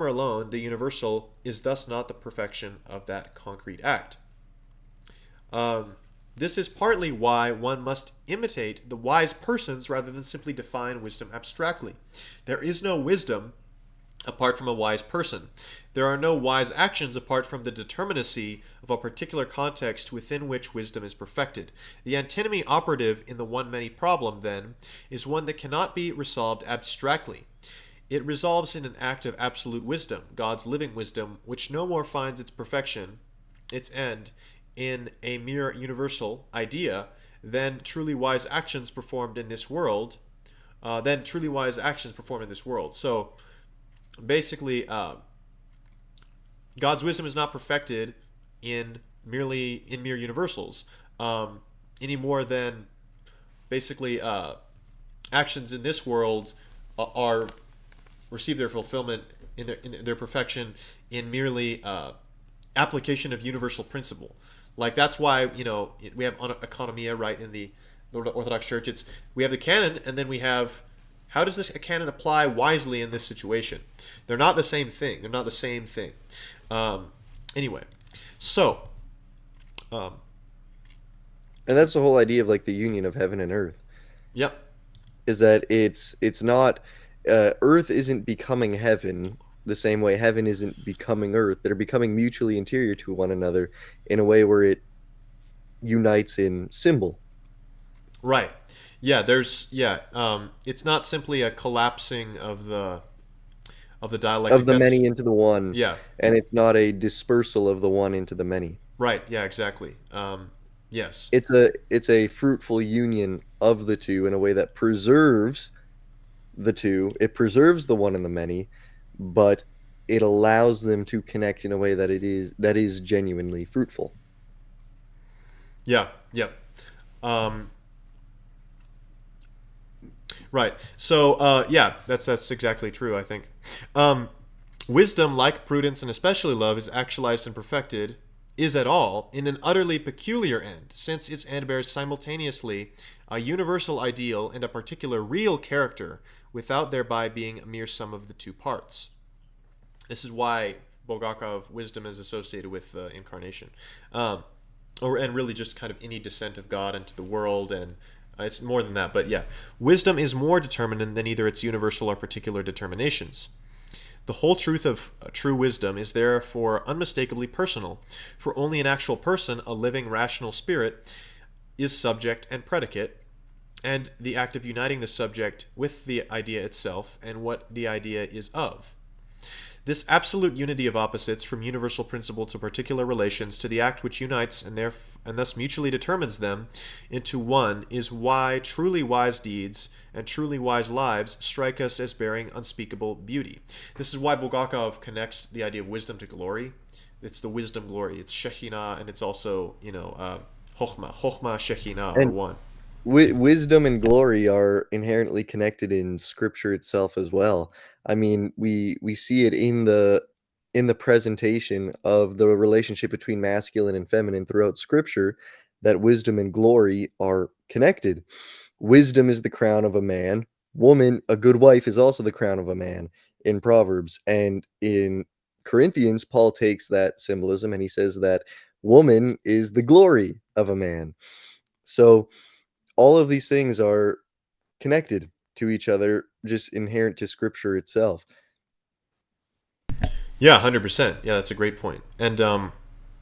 alone, the universal, is thus not the perfection of that concrete act. This is partly why one must imitate the wise persons rather than simply define wisdom abstractly. There is no wisdom apart from a wise person. There are no wise actions apart from the determinacy of a particular context within which wisdom is perfected. The antinomy operative in the one-many problem, then, is one that cannot be resolved abstractly. It resolves in an act of absolute wisdom, God's living wisdom, which no more finds its perfection, its end, in a mere universal idea than truly wise actions performed in this world. So basically, God's wisdom is not perfected in mere universals, any more than basically actions in this world are receive their fulfillment in their perfection in merely application of universal principle. Like that's why we have economia, right, in the Orthodox Church. We have the canon, and then we have how does a canon apply wisely in this situation. They're not the same thing. Anyway, so And that's the whole idea of like the union of heaven and earth. Yep. Is that it's not earth isn't becoming heaven the same way heaven isn't becoming earth. They're becoming mutually interior to one another in a way where it unites in symbol. Right. Yeah. It's not simply a collapsing of the dialectic Of the many into the one. Yeah. And it's not a dispersal of the one into the many. Right. Yeah. Exactly. Yes. It's a fruitful union of the two in a way that preserves the two. It preserves the one and the many, but it allows them to connect in a way that is genuinely fruitful. Yeah. Yeah. Right. So that's exactly true, I think. Wisdom, like prudence and especially love, is actualized and perfected, is at all, in an utterly peculiar end, since its end bears simultaneously a universal ideal and a particular real character, without thereby being a mere sum of the two parts. This is why Bulgakov wisdom is associated with incarnation, and really just kind of any descent of God into the world, and it's more than that. But yeah, wisdom is more determinate than either its universal or particular determinations. The whole truth of true wisdom is therefore unmistakably personal, for only an actual person, a living, rational spirit, is subject and predicate, and the act of uniting the subject with the idea itself and what the idea is of. This absolute unity of opposites, from universal principle to particular relations, to the act which unites and thus mutually determines them into one, is why truly wise deeds and truly wise lives strike us as bearing unspeakable beauty. This is why Bulgakov connects the idea of wisdom to glory. It's the wisdom glory. It's Shekhinah, and it's also Chokhmah. Chokhmah, Shekhinah are one. Wisdom and glory are inherently connected in Scripture itself as well. I mean, we see it in the presentation of the relationship between masculine and feminine throughout Scripture, that wisdom and glory are connected. Wisdom is the crown of a man. A good wife, is also the crown of a man in Proverbs. And in Corinthians, Paul takes that symbolism and he says that woman is the glory of a man. So all of these things are connected to each other, just inherent to Scripture itself. Yeah, 100%. Yeah, that's a great point. And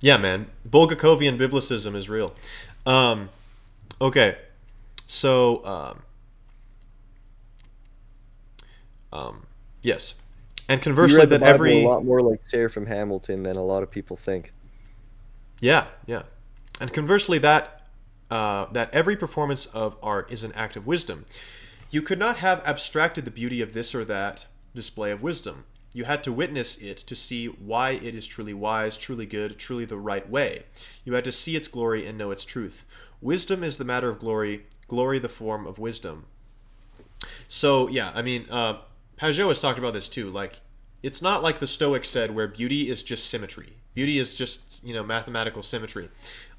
yeah, man, Bulgakovian biblicism is real. Okay, so yes, and You conversely, read the that Bible every a lot more like Seraphim Hamilton than a lot of people think. Yeah, yeah. And conversely, that every performance of art is an act of wisdom. You could not have abstracted the beauty of this or that display of wisdom. You had to witness it to see why it is truly wise, truly good, truly the right way. You had to see its glory and know its truth. Wisdom is the matter of glory, glory the form of wisdom. So yeah, I mean, Pajot has talked about this too. Like, it's not like the Stoics said, where beauty is just symmetry. Beauty is just mathematical symmetry.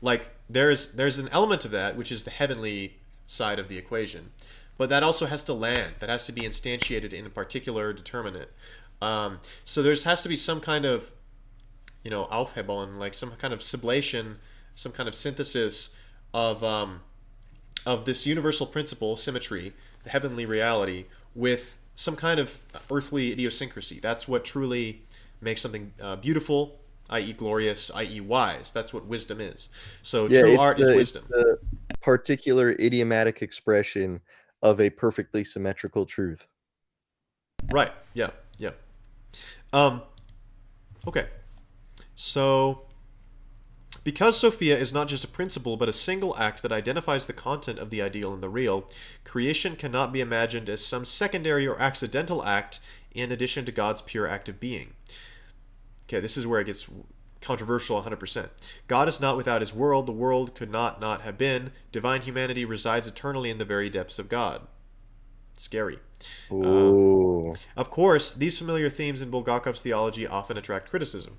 Like there's an element of that which is the heavenly side of the equation, but that also has to land. That has to be instantiated in a particular determinate. So there has to be some kind of Aufhebung, like some kind of sublation, some kind of synthesis of this universal principle, symmetry, the heavenly reality, with some kind of earthly idiosyncrasy. That's what truly makes something beautiful, i.e., glorious, i.e., wise. That's what wisdom is. So Yeah, true art is wisdom. it's the particular idiomatic expression of a perfectly symmetrical truth. Right. Yeah. Yeah. Um, okay. So, because Sophia is not just a principle but a single act that identifies the content of the ideal and the real, creation cannot be imagined as some secondary or accidental act in addition to God's pure act of being. Okay, this is where it gets controversial 100%. God is not without his world. The world could not have been. Divine humanity resides eternally in the very depths of God. Scary. Ooh. Of course, these familiar themes in Bulgakov's theology often attract criticism.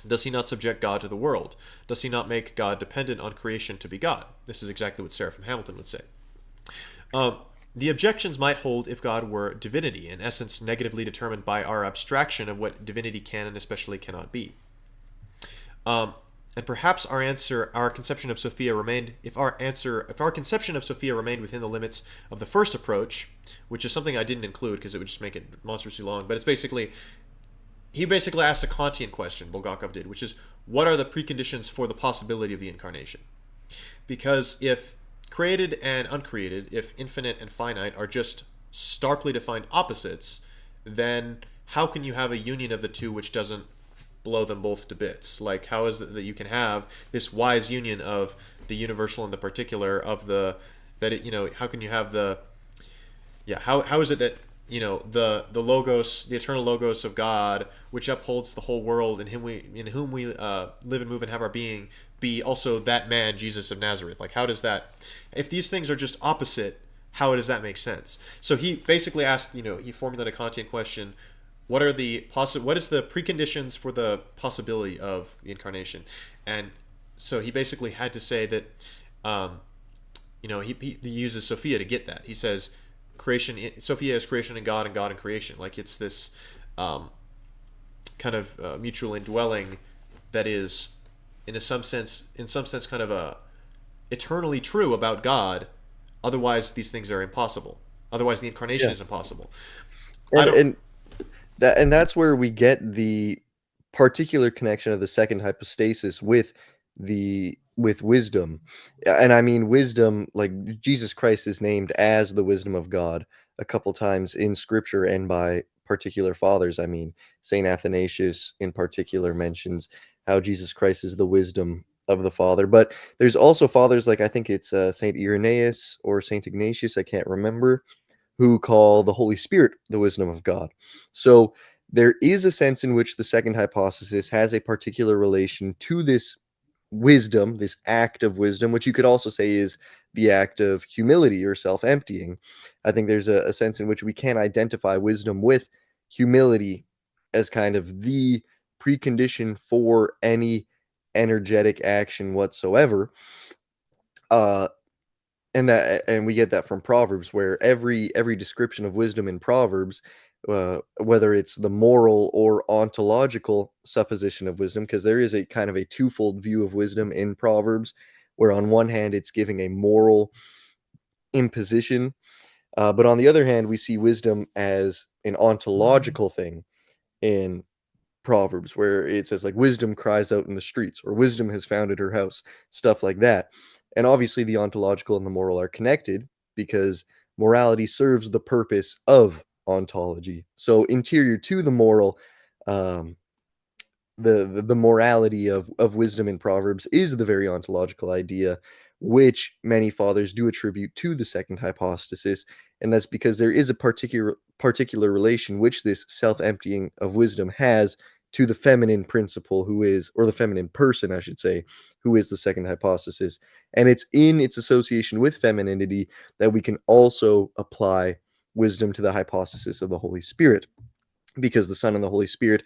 Does he not subject God to the world? Does he not make God dependent on creation to be God? This is exactly what Seraphim Hamilton would say. The objections might hold if God were divinity, in essence negatively determined by our abstraction of what divinity can and especially cannot be. And perhaps our conception of Sophia remained, if our conception of Sophia remained within the limits of the first approach, which is something I didn't include because it would just make it monstrously long, but he basically asked a Kantian question, Bulgakov did, which is, what are the preconditions for the possibility of the incarnation? Because if created and uncreated, if infinite and finite are just starkly defined opposites, then how can you have a union of the two which doesn't blow them both to bits? Like, how is it that you can have this wise union of the universal and the particular how can you have how is it that the logos, the eternal logos of God, which upholds the whole world, in whom we live and move and have our being, be also that man Jesus of Nazareth? Like, how does that, if these things are just opposite, how does that make sense? So he basically asked, he formulated a Kantian question: what is the preconditions for the possibility of the incarnation? And so he basically had to say that he uses Sophia to get that. He says Sophia is creation and God in creation. Like, it's this kind of mutual indwelling that is in some sense kind of eternally true about God. Otherwise these things are impossible. Otherwise the incarnation is impossible. And that's where we get the particular connection of the second hypostasis with wisdom. And I mean, wisdom, like Jesus Christ is named as the wisdom of God a couple times in scripture and by particular fathers. I mean, Saint Athanasius in particular mentions how Jesus Christ is the wisdom of the Father. But there's also fathers like, I think it's Saint Irenaeus or Saint Ignatius, I can't remember, who call the Holy Spirit the wisdom of God. So there is a sense in which the second hypostasis has a particular relation to this wisdom, this act of wisdom, which you could also say is the act of humility or self-emptying. I think there's a sense in which we can identify wisdom with humility as kind of the precondition for any energetic action whatsoever. And we get that from Proverbs, where every description of wisdom in Proverbs, whether it's the moral or ontological supposition of wisdom, because there is a kind of a twofold view of wisdom in Proverbs, where on one hand it's giving a moral imposition, but on the other hand we see wisdom as an ontological thing in Proverbs, where it says like wisdom cries out in the streets, or wisdom has founded her house, stuff like that. And obviously the ontological and the moral are connected because morality serves the purpose of ontology. So interior to the moral, the morality of wisdom in Proverbs is the very ontological idea, which many fathers do attribute to the second hypostasis, and that's because there is a particular relation which this self-emptying of wisdom has to the feminine principle, who is, or the feminine person, I should say, who is the second hypostasis. And it's in its association with femininity that we can also apply wisdom to the hypostasis of the Holy Spirit, because the Son and the Holy Spirit,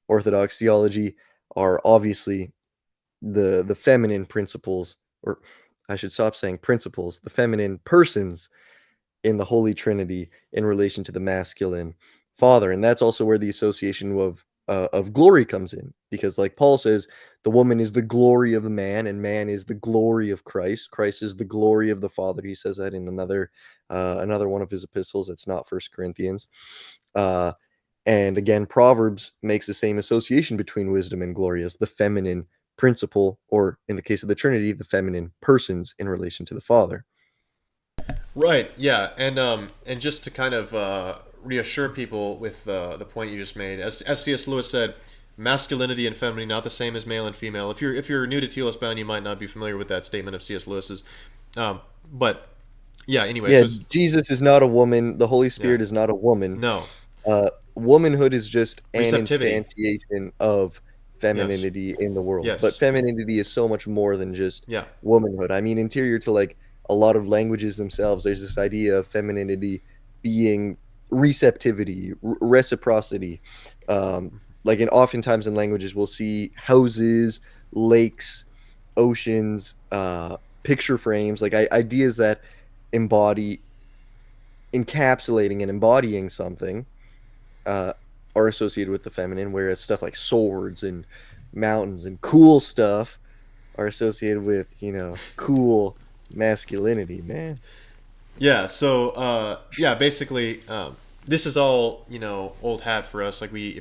Orthodox theology, are obviously the feminine principles, or I should stop saying principles, the feminine persons in the Holy Trinity in relation to the masculine Father. And that's also where the association of glory comes in, because like Paul says, the woman is the glory of the man, and man is the glory of Christ. Christ is the glory of the Father. He says that in another one of his epistles. It's not First Corinthians. And again, Proverbs makes the same association between wisdom and glory as the feminine principle, or in the case of the Trinity, the feminine persons in relation to the Father. Right. Yeah. And just to kind of reassure people with the point you just made, as C.S. Lewis said, masculinity and femininity not the same as male and female. If you're new to Telos Bound, you might not be familiar with that statement of C.S. Lewis's. But yeah. Anyway. Yeah, So Jesus is not a woman. The Holy yeah. Spirit is not a woman. No. Womanhood is just an Receptivity. instantiation of femininity in the world. Yes. But femininity is so much more than just Yeah. womanhood. I mean, interior to like a lot of languages themselves, there's this idea of femininity being receptivity, reciprocity. Like oftentimes in languages, we'll see houses, lakes, oceans, picture frames, like ideas that embody encapsulating and embodying something, are associated with the feminine, whereas stuff like swords and mountains and cool stuff are associated with, cool masculinity, man. Yeah. So yeah, basically, this is all old hat for us. Like we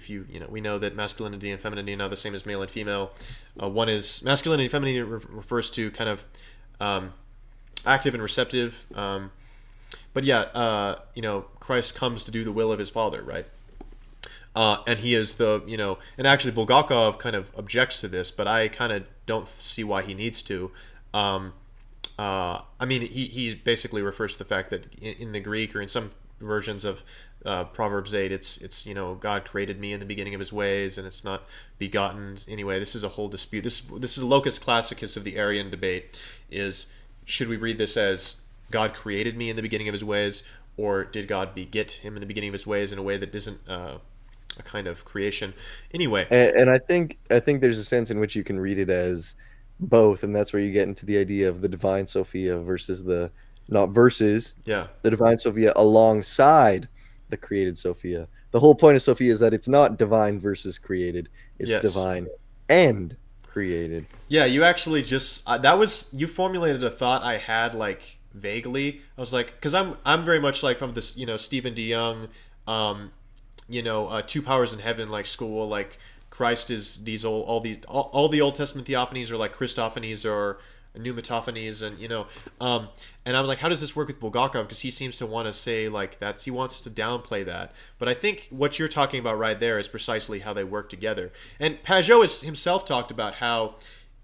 know that masculinity and femininity are not the same as male and female. One is masculinity and femininity refers to kind of active and receptive. But yeah, Christ comes to do the will of his Father, right? And he is and actually Bulgakov kind of objects to this, but I kind of don't see why he needs to. I mean, he basically refers to the fact that in the Greek, or in some versions of Proverbs 8, it's God created me in the beginning of his ways, and it's not begotten. Anyway, this is a whole dispute. This is a locus classicus of the Arian debate. Should we read this as God created me in the beginning of his ways, or did God beget him in the beginning of his ways in a way that isn't a kind of creation? Anyway, and I think there's a sense in which you can read it as both, and that's where you get into the idea of the divine Sophia versus the divine Sophia alongside the created Sophia. The whole point of Sophia is that it's not divine versus created; it's divine and created. Yeah, you actually just you formulated a thought I had like vaguely. I was like, because I'm very much like from this Stephen DeYoung, two powers in heaven like school. Like Christ is all the Old Testament theophanies are like Christophanies or pneumatophanies, and I'm like, how does this work with Bulgakov? Because he seems to want to say like he wants to downplay that. But I think what you're talking about right there is precisely how they work together. And Pajot himself talked about how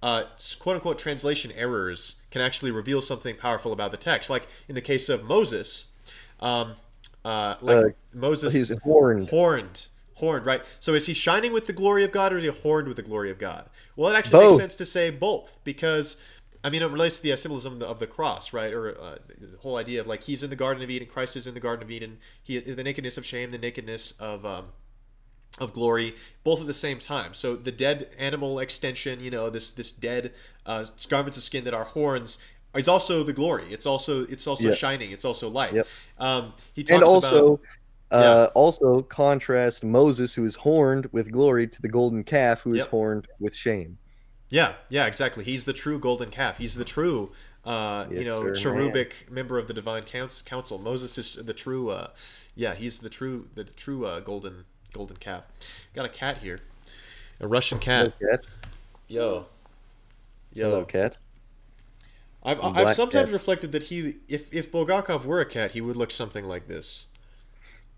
quote unquote translation errors can actually reveal something powerful about the text. Like in the case of Moses, Moses, he's horned, right? So is he shining with the glory of God, or is he horned with the glory of God? Well, it actually makes sense to say both, because I mean, it relates to the symbolism of the cross, right? Or the whole idea of like he's in the Garden of Eden, Christ is in the Garden of Eden. The nakedness of shame, the nakedness of glory, both at the same time. So the dead animal extension, this dead garments of skin that are horns, is also the glory. It's also shining. It's also light. Yep. He talks also contrast Moses, who is horned with glory, to the golden calf, who is horned with shame. Yeah, exactly. He's the true golden calf. He's the true, cherubic member of the divine council. Moses is the true, he's the true golden calf. Got a cat here, a Russian cat. Hello, cat. Yo. Hello, cat. I've sometimes reflected that if Bulgakov were a cat, he would look something like this.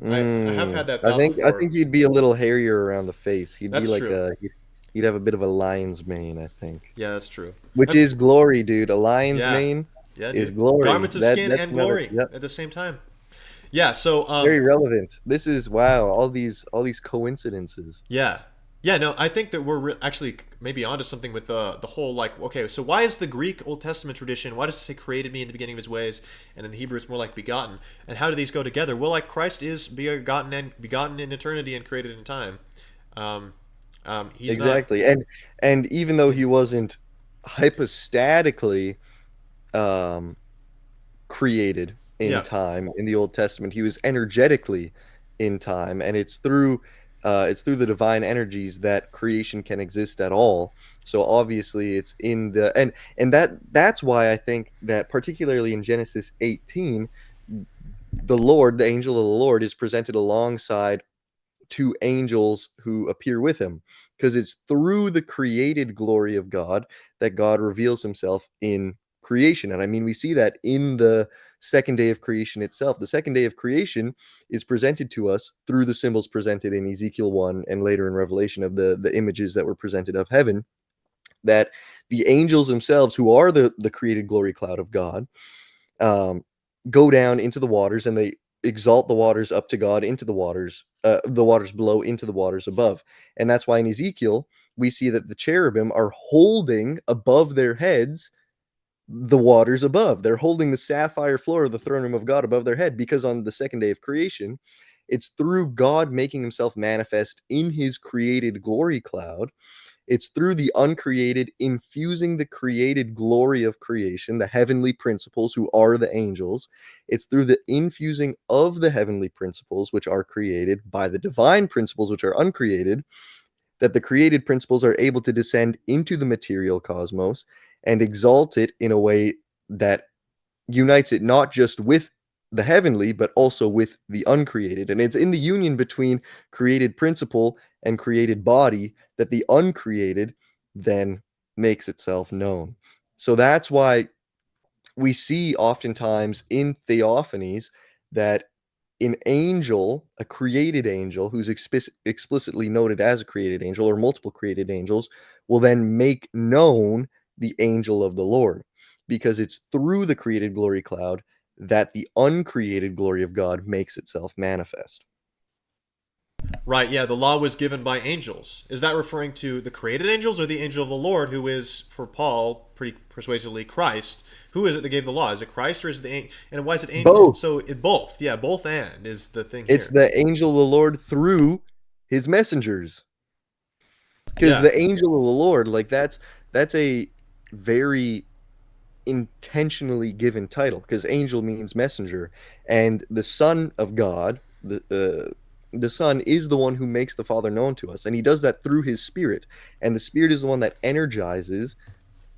I have had that thought before. I think he'd be a little hairier around the face. He'd That's be like true. He'd have a bit of a lion's mane, I think. Yeah, that's true. Which is glory, dude. A lion's Yeah, mane yeah, is dude. glory. Garments of skin That's and another. glory Yep. at the same time. Yeah. So Very relevant. This is wow. All these coincidences. yeah. Yeah, no, I think that we're actually maybe onto something with the whole like, okay, so why is the Greek Old Testament tradition, why does it say created me in the beginning of his ways, and in the Hebrew it's more like begotten, and how do these go together? Well, like Christ is begotten in eternity and created in time. Um, he's not. Exactly. And even though he wasn't hypostatically um created in Yeah, time in the Old Testament. He was energetically in time, and it's through the divine energies that creation can exist at all. So obviously, it's in the and that's why I think that particularly in Genesis 18, the Lord, the angel of the Lord, is presented alongside two angels who appear with him, because it's through the created glory of God that God reveals himself in creation. And I mean, we see that in the second day of creation itself. The second day of creation is presented to us through the symbols presented in Ezekiel 1 and later in Revelation of the images that were presented of heaven, that the angels themselves, who are the created glory cloud of God, um, go down into the waters, and they exalt the waters up to God into the waters below into the waters above. And that's why in Ezekiel, we see that the cherubim are holding above their heads the waters above. They're holding the sapphire floor of the throne room of God above their head, because on the second day of creation, it's through God making himself manifest in his created glory cloud. It's through the uncreated infusing the created glory of creation, the heavenly principles who are the angels. It's through the infusing of the heavenly principles, which are created, by the divine principles, which are uncreated, that the created principles are able to descend into the material cosmos and exalt it in a way that unites it not just with the heavenly, but also with the uncreated. And it's in the union between created principle and created body that the uncreated then makes itself known. So that's why we see oftentimes in theophanies that an angel, a created angel who's explicitly noted as a created angel, or multiple created angels, will then make known the angel of the Lord, because it's through the created glory cloud that the uncreated glory of God makes itself manifest. right. Yeah, the law was given by angels. Is that referring to the created angels or the angel of the Lord, who is, for Paul, pretty persuasively Christ? Who is it that gave the law? Is it Christ or is it the angel? And why is it angel? Both. So it both. Yeah, both and is the thing It's here. the angel of the Lord through his messengers. Because Yeah. the angel of the Lord, like that's a very intentionally given title, because angel means messenger, and the Son of God, the Son is the one who makes the Father known to us, and he does that through his Spirit, and the Spirit is the one that energizes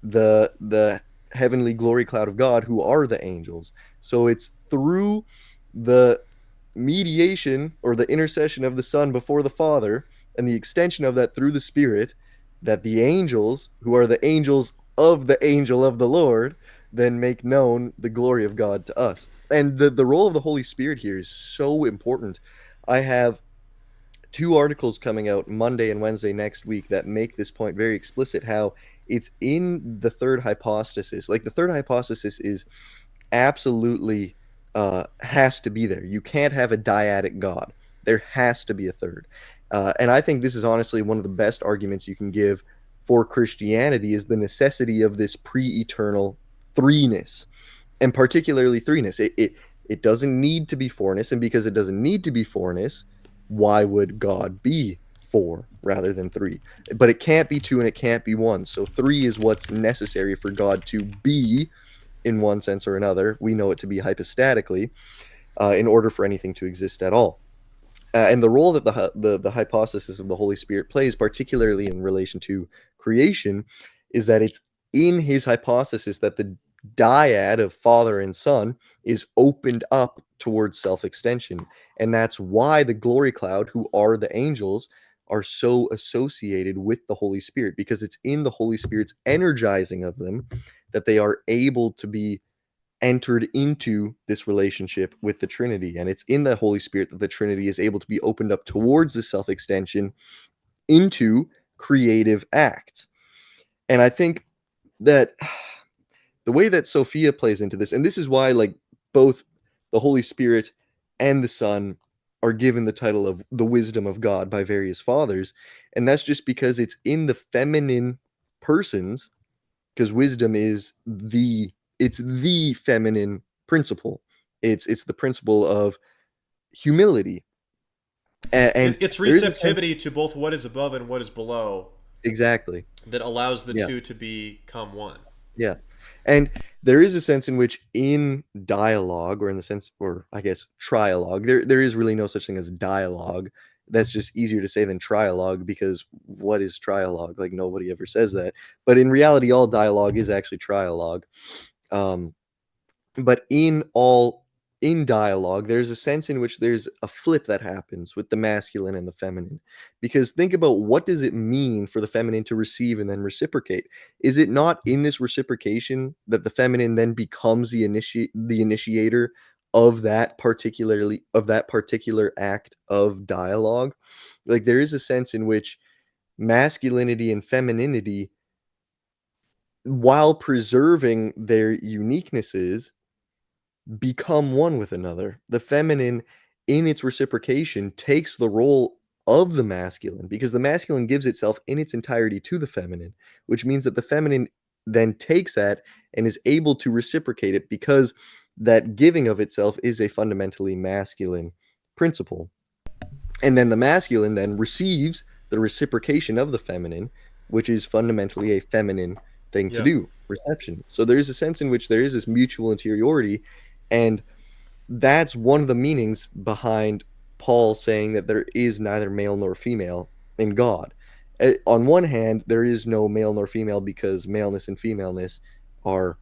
the heavenly glory cloud of God, who are the angels. So it's through the mediation or the intercession of the Son before the Father and the extension of that through the Spirit that the angels, who are the angels of the angel of the Lord, then make known the glory of God to us. And the role of the Holy Spirit here is so important. I have two articles coming out Monday and Wednesday next week that make this point very explicit, how it's in the third hypostasis. Like, the third hypostasis is absolutely has to be there. You can't have a dyadic God. There has to be a third. And I think this is honestly one of the best arguments you can give for Christianity, is the necessity of this pre-eternal threeness, and particularly threeness. It doesn't need to be fourness, and because it doesn't need to be fourness, why would God be four rather than three? But it can't be two and it can't be one. So three is what's necessary for God to be, in one sense or another. We know it to be hypostatically, in order for anything to exist at all. And the role that the hypostasis of the Holy Spirit plays, particularly in relation to creation, is that it's in his hypostasis that the dyad of Father and Son is opened up towards self-extension. And that's why the glory cloud, who are the angels, are so associated with the Holy Spirit, because it's in the Holy Spirit's energizing of them that they are able to be entered into this relationship with the Trinity. And it's in the Holy Spirit that the Trinity is able to be opened up towards the self extension into creative acts. And I think that the way that Sophia plays into this, and this is why like both the Holy Spirit and the Son are given the title of the wisdom of God by various fathers, and that's just because it's in the feminine persons, because wisdom is the feminine principle. It's the principle of humility. And It's there is a sense receptivity to both what is above and what is below exactly. that allows the Yeah. two to become one. Yeah. And there is a sense in which in dialogue, or in the sense, or I guess trialogue, there is really no such thing as dialogue. That's just easier to say than trialogue, because what is trialogue? Like nobody ever says that. But in reality, all dialogue is actually trialogue. Um, but in dialogue, there's a sense in which there's a flip that happens with the masculine and the feminine, because think about, what does it mean for the feminine to receive and then reciprocate? Is it not in this reciprocation that the feminine then becomes the initiator of that particular act of dialogue? Like there is a sense in which masculinity and femininity, while preserving their uniquenesses, become one with another. The feminine, in its reciprocation, takes the role of the masculine, because the masculine gives itself in its entirety to the feminine, which means that the feminine then takes that and is able to reciprocate it, because that giving of itself is a fundamentally masculine principle. And then the masculine then receives the reciprocation of the feminine, which is fundamentally a feminine thing to Yeah. do, reception. So there is a sense in which there is this mutual interiority, and that's one of the meanings behind Paul saying that there is neither male nor female in God. On one hand, there is no male nor female because maleness and femaleness are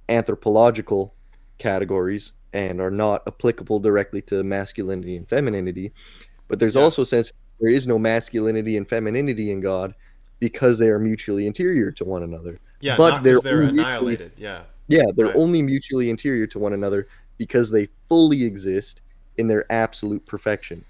anthropological categories and are not applicable directly to masculinity and femininity. But there's Yeah. also a sense there is no masculinity and femininity in God because they are mutually interior to one another. Yeah, But not they're because they're only mutually, annihilated. Yeah. yeah, they're Right. only mutually interior to one another because they fully exist in their absolute perfection.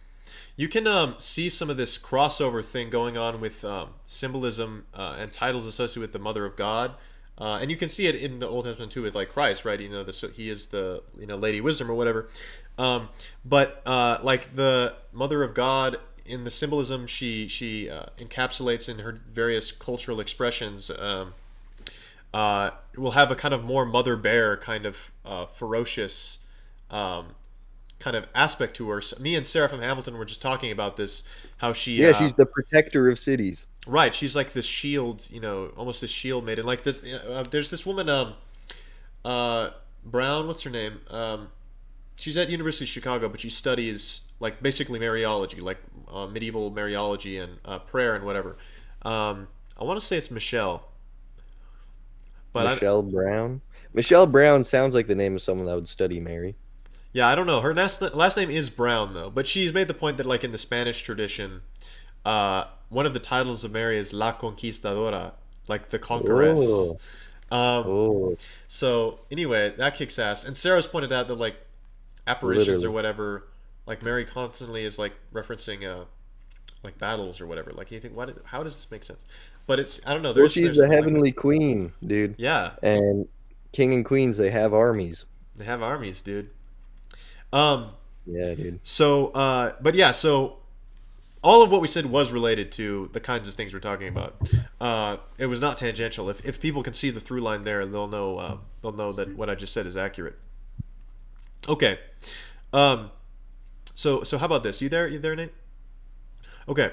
You can see some of this crossover thing going on with symbolism and titles associated with the Mother of God, and you can see it in the Old Testament too with like Christ, right? You know, so he is the Lady Wisdom or whatever. But like the Mother of God in the symbolism, she encapsulates in her various cultural expressions. Will have a kind of more mother bear kind of ferocious. Kind of aspect to her. So me and Sarah from Hamilton were just talking about this, how she Yeah, she's the protector of cities. right, she's like this shield, almost this shield maiden. Like this, there's this woman, Brown. What's her name? She's at University of Chicago, but she studies like basically Mariology, like medieval Mariology and prayer and whatever. I want to say it's Michelle, but Michelle Brown. Michelle Brown sounds like the name of someone that would study Mary. yeah, I don't know. Her last name is Brown though, but she's made the point that like in the Spanish tradition, one of the titles of Mary is La Conquistadora, like the conqueress. Oh, Um, oh, so anyway, that kicks ass. And Sarah's pointed out that like apparitions or literally. whatever, like Mary constantly is like referencing like battles or whatever. Like you think, how does this make sense? But it's I don't know. Well, There's she's there's the something like that. heavenly queen, dude. Yeah, And king and queens, they have armies. they have armies, dude. Um, Yeah, dude. so but yeah, so all of what we said was related to the kinds of things we're talking about. It was not tangential. If people can see the through line there, they'll know that what I just said is accurate. Okay. Um, so how about this? You there? You there, Nate? Okay.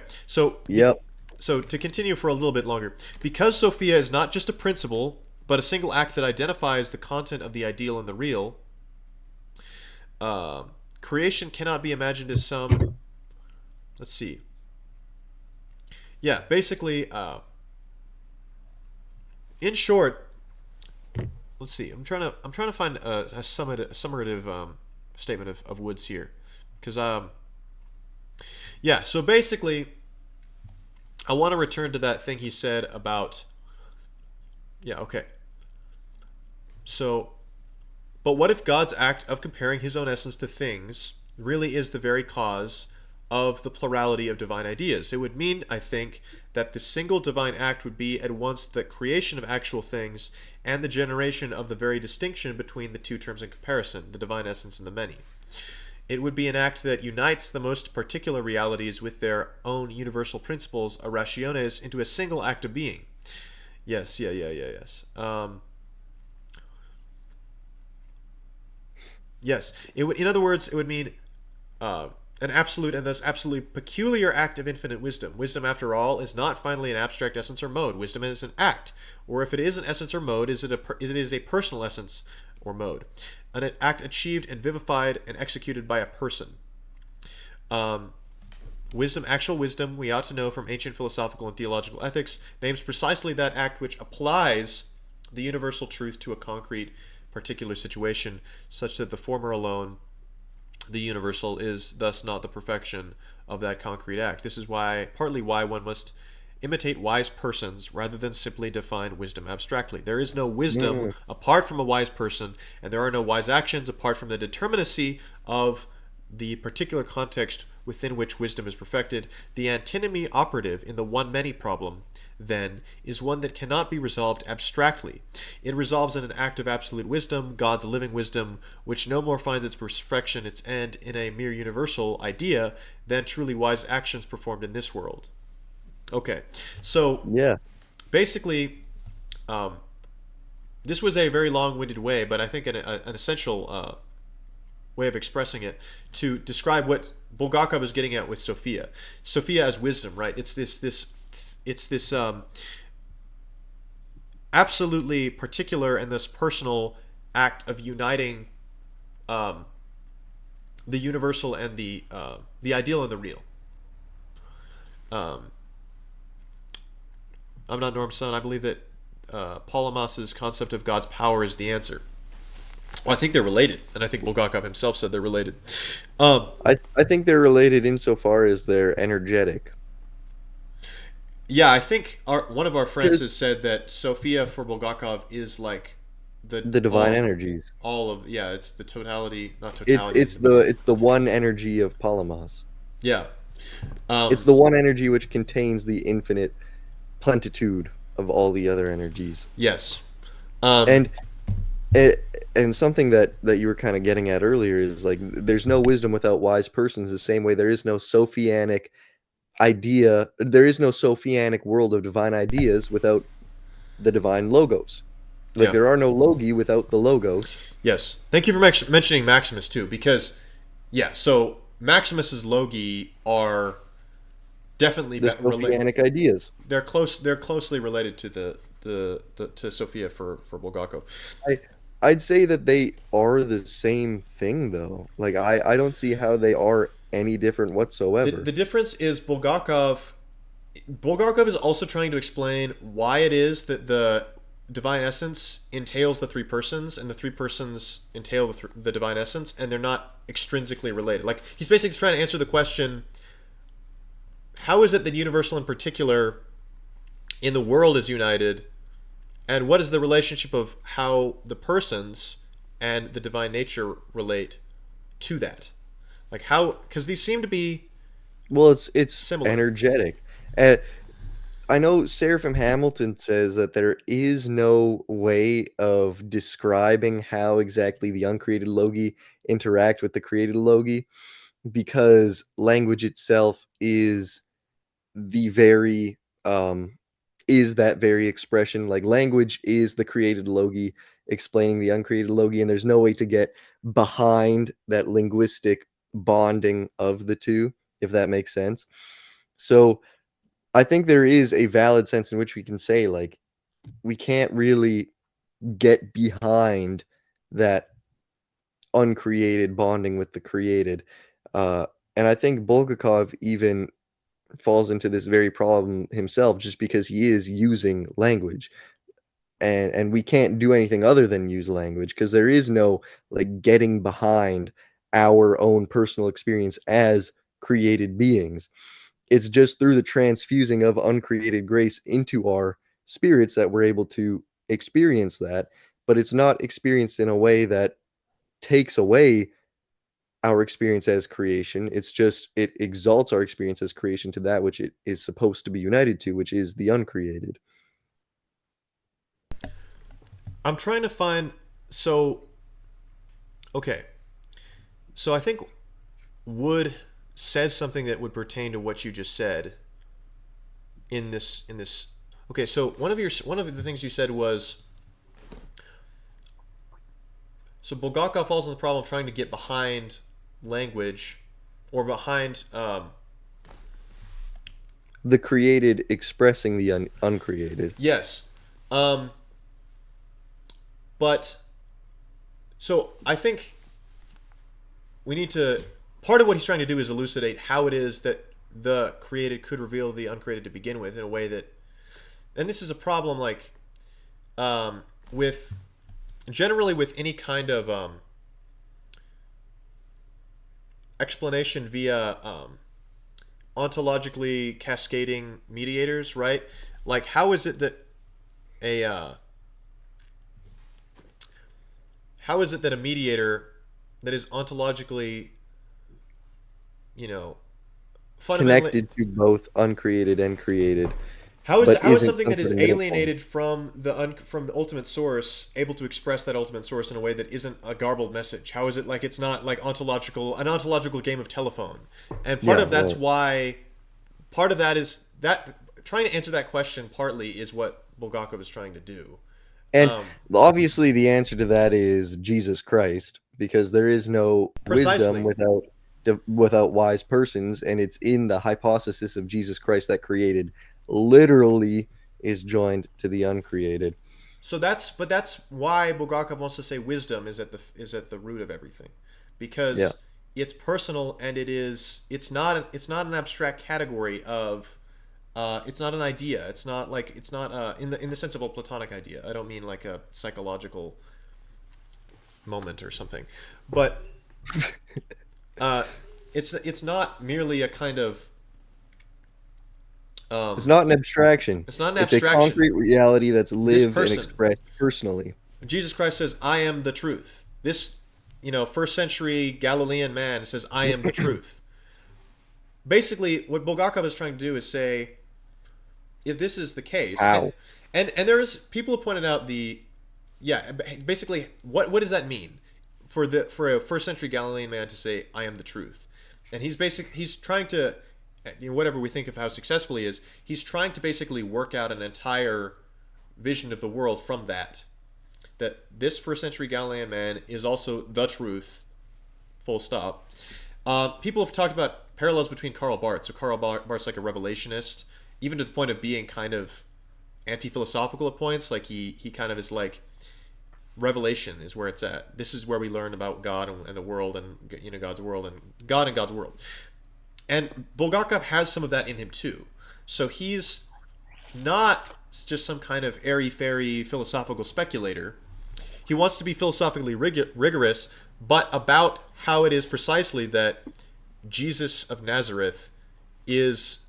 Yep. So to continue for a little bit longer, because Sophia is not just a principle, but a single act that identifies the content of the ideal and the real. Creation cannot be imagined as some. Let's see. Yeah, basically, in short, let's see. I'm trying to find a summative statement of Woods here, because yeah. So basically, I want to return to that thing he said about. Yeah. Okay. So, but what if God's act of comparing His own essence to things really is the very cause of the plurality of divine ideas. It would mean, I think, that the single divine act would be at once the creation of actual things and the generation of the very distinction between the two terms in comparison, the divine essence and the many. It would be an act that unites the most particular realities with their own universal principles, rationes, into a single act of being. Yes. Yes. It would, in other words, it would mean an absolute and thus absolutely peculiar act of infinite wisdom. Wisdom, after all, is not finally an abstract essence or mode. Wisdom is an act, or if it is an essence or mode, it is a personal essence or mode, an act achieved and vivified and executed by a person. Wisdom, actual wisdom, we ought to know from ancient philosophical and theological ethics, names precisely that act which applies the universal truth to a concrete particular situation, such that the former alone, the universal, is thus not the perfection of that concrete act. This is partly why one must imitate wise persons rather than simply define wisdom abstractly. There is no wisdom apart from a wise person, and there are no wise actions apart from the determinacy of the particular context within which wisdom is perfected. The antinomy operative in the one-many problem, then, is one that cannot be resolved abstractly. It resolves in an act of absolute wisdom, God's living wisdom, which no more finds its perfection, its end, in a mere universal idea than truly wise actions performed in this world. Okay, so basically, this was a very long-winded way, but I think an essential way of expressing it to describe what Bulgakov is getting at with Sophia. Sophia as wisdom, right? It's this absolutely particular and this personal act of uniting the universal and the ideal and the real. I'm not Norm's son. I believe that Palamas's concept of God's power is the answer. Well, I think they're related, and I think Bulgakov himself said they're related. I think they're related insofar as they're energetic. Yeah, I think one of our friends has said that Sophia for Bulgakov is like the divine energies. It's the totality, not totality. It's the one energy of Palamas. Yeah. It's the one energy which contains the infinite plenitude of all the other energies. Yes. And something that you were kind of getting at earlier is like there's no wisdom without wise persons, the same way there is no Sophianic idea, there is no Sophianic world of divine ideas without the divine logos. Like there are no logi without the logos. Yes. Thank you for mentioning Maximus too, because so Maximus's logi are definitely the Sophianic ideas. They're closely related to to Sophia for Bulgakov. I'd say that they are the same thing though. Like I don't see how they are any different whatsoever. The difference is Bulgakov is also trying to explain why it is that the divine essence entails the three persons and the three persons entail the divine essence, and they're not extrinsically related. Like he's basically trying to answer the question, how is it that universal in particular in the world is united, and what is the relationship of how the persons and the divine nature relate to that? Like how, because these seem to be it's similar. Energetic. I know Seraphim Hamilton says that there is no way of describing how exactly the uncreated logi interact with the created logi, because language itself is the very is that very expression. Like language is the created logi explaining the uncreated logi, and there's no way to get behind that linguistic bonding of the two, if that makes sense. So I think there is a valid sense in which we can say like we can't really get behind that uncreated bonding with the created, and I think Bulgakov even falls into this very problem himself, just because he is using language, and we can't do anything other than use language, because there is no like getting behind our own personal experience as created beings. It's just through the transfusing of uncreated grace into our spirits that we're able to experience that, but it's not experienced in a way that takes away our experience as creation. It's just it exalts our experience as creation to that which it is supposed to be united to, which is the uncreated. I'm trying to find. So, okay. So I think Wood says something that would pertain to what you just said in this. Okay, so one of the things you said was, so Bulgakov falls on the problem of trying to get behind language or behind The created expressing the uncreated. yes. But so I think we need to, part of what he's trying to do is elucidate how it is that the created could reveal the uncreated to begin with in a way that, and this is a problem like with generally with any kind of explanation via ontologically cascading mediators, right? Like how is it that a how is it that a mediator that is ontologically, you know, fundamentally Connected to both uncreated and created, how is but how is isn't something that is uncritical. alienated from the ultimate source able to express that ultimate source in a way that isn't a garbled message? How is it like it's not like an ontological game of telephone? And part Yeah, of that's right. why part of that is that trying to answer that question partly is what Bulgakov is trying to do. And Um, obviously, the answer to that is Jesus Christ, because there is no wisdom precisely. without wise persons, and it's in the hypothesis of Jesus Christ that created literally is joined to the uncreated. So that's why Bulgakov wants to say wisdom is at the root of everything, Yeah, because it's personal and it's not an abstract category of it's not an idea. It's not like it's not in the sense of a Platonic idea. I don't mean like a psychological moment or something, but uh, it's not merely a kind of it's not an abstraction. it's not an It's a abstraction. concrete reality that's This lived and person, expressed personally. Jesus Christ says, "I am the truth." This, first century Galilean man says, "I am the truth." Basically, what Bulgakov is trying to do is say, if this is the case, How? and there's people who pointed out yeah, basically, what does that mean for a first century Galilean man to say, "I am the truth," and he's trying to, whatever we think of how successful he is, he's trying to basically work out an entire vision of the world from that this first century Galilean man is also the truth, full stop. People have talked about parallels between Karl Barth. So Karl Barth's like a revelationist, even to the point of being kind of anti-philosophical at points. Like he kind of is like, revelation is where it's at. This is where we learn about God and the world and God's world and God and God's world. And Bulgakov has some of that in him too. So he's not just some kind of airy-fairy philosophical speculator. He wants to be philosophically rigorous, but about how it is precisely that Jesus of Nazareth is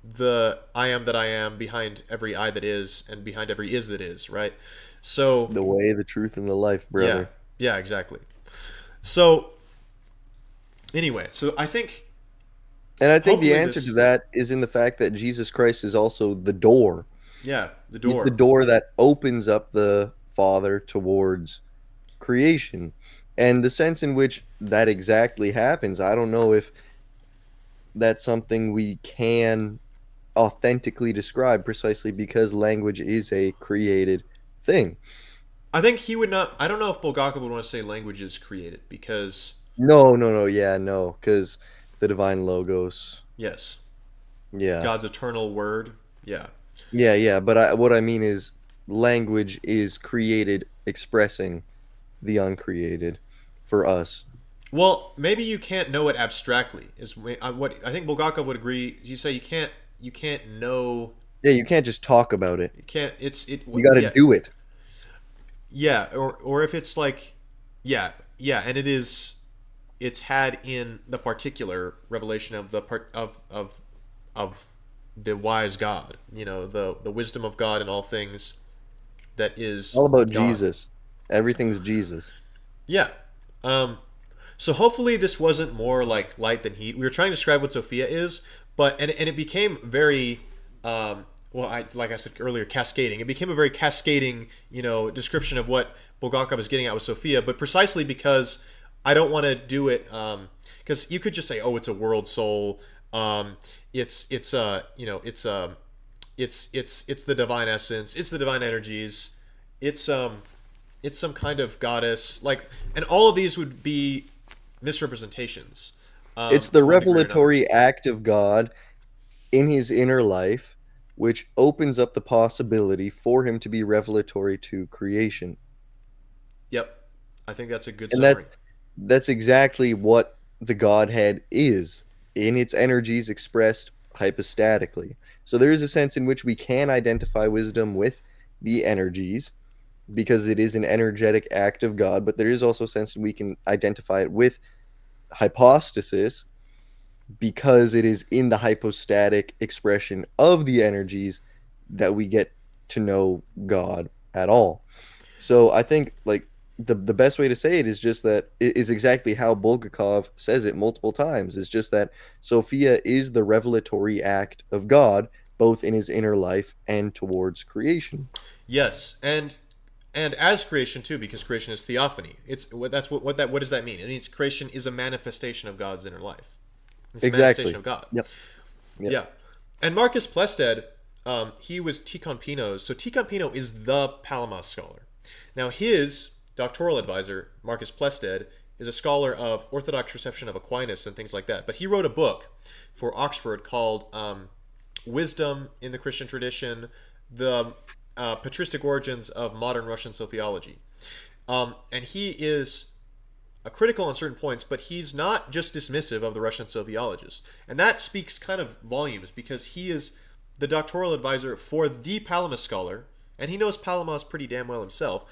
the I am that I am behind every I that is and behind every is that is, right? So, The way, the truth, and the life, yeah, brother. yeah, exactly. So, anyway, so I think And I think the hopefully answer to this, that is in the fact that Jesus Christ is also the door. yeah, the He's the door. door that opens up the Father towards creation. And the sense in which that exactly happens, I don't know if that's something we can authentically describe precisely because language is a created thing. I think he would not. I don't know if Bulgakov would want to say language is created because, No, no, no, yeah, no, because the divine logos, yes, yeah. God's eternal word. Yeah. Yeah, yeah, but what I mean is language is created expressing the uncreated for us. Well, maybe you can't know it abstractly. Is what I think Bulgakov would agree. You say you can't know Yeah, you can't just talk about it. you can't it's it You got to yeah do it. yeah or if it's like yeah and it's had in the particular revelation of the part of the wise God. The wisdom of God in all things that is All about God. Jesus. Everything's Jesus. Yeah. Um, So hopefully this wasn't more like light than heat. We were trying to describe what Sophia is, but and it became very well, I like I said earlier, cascading. It became a very cascading, description of what Bulgakov is getting at with Sophia, but precisely because I don't want to do it because you could just say, oh, it's a world soul. It's the divine essence. It's the divine energies. It's some kind of goddess. Like, and all of these would be misrepresentations. It's the To one degree or another. revelatory act of God in his inner life, which opens up the possibility for him to be revelatory to creation. Yep, I think that's a good And summary. that's exactly what the Godhead is in its energies expressed hypostatically. So there is a sense in which we can identify wisdom with the energies because it is an energetic act of God, but there is also a sense that we can identify it with hypostasis because it is in the hypostatic expression of the energies that we get to know God at all. So I think like the best way to say it is just that it is exactly how Bulgakov says it multiple times. It's just that Sophia is the revelatory act of God, both in his inner life and towards creation. Yes, and as creation too, because creation is theophany. It's what does that mean? It means creation is a manifestation of God's inner life. It's a manifestation Exactly. of God. Yep. Yep. Yeah, and Marcus Plested, he was Tikhon Pino's. So Tikhon Pino is the Palamas scholar. Now his doctoral advisor, Marcus Plested, is a scholar of Orthodox reception of Aquinas and things like that. But he wrote a book for Oxford called "Wisdom in the Christian Tradition: The Patristic Origins of Modern Russian Sophiology," and he is critical on certain points, but he's not just dismissive of the Russian Sophiologists. And that speaks kind of volumes because he is the doctoral advisor for the Palamas scholar, and he knows Palamas pretty damn well himself.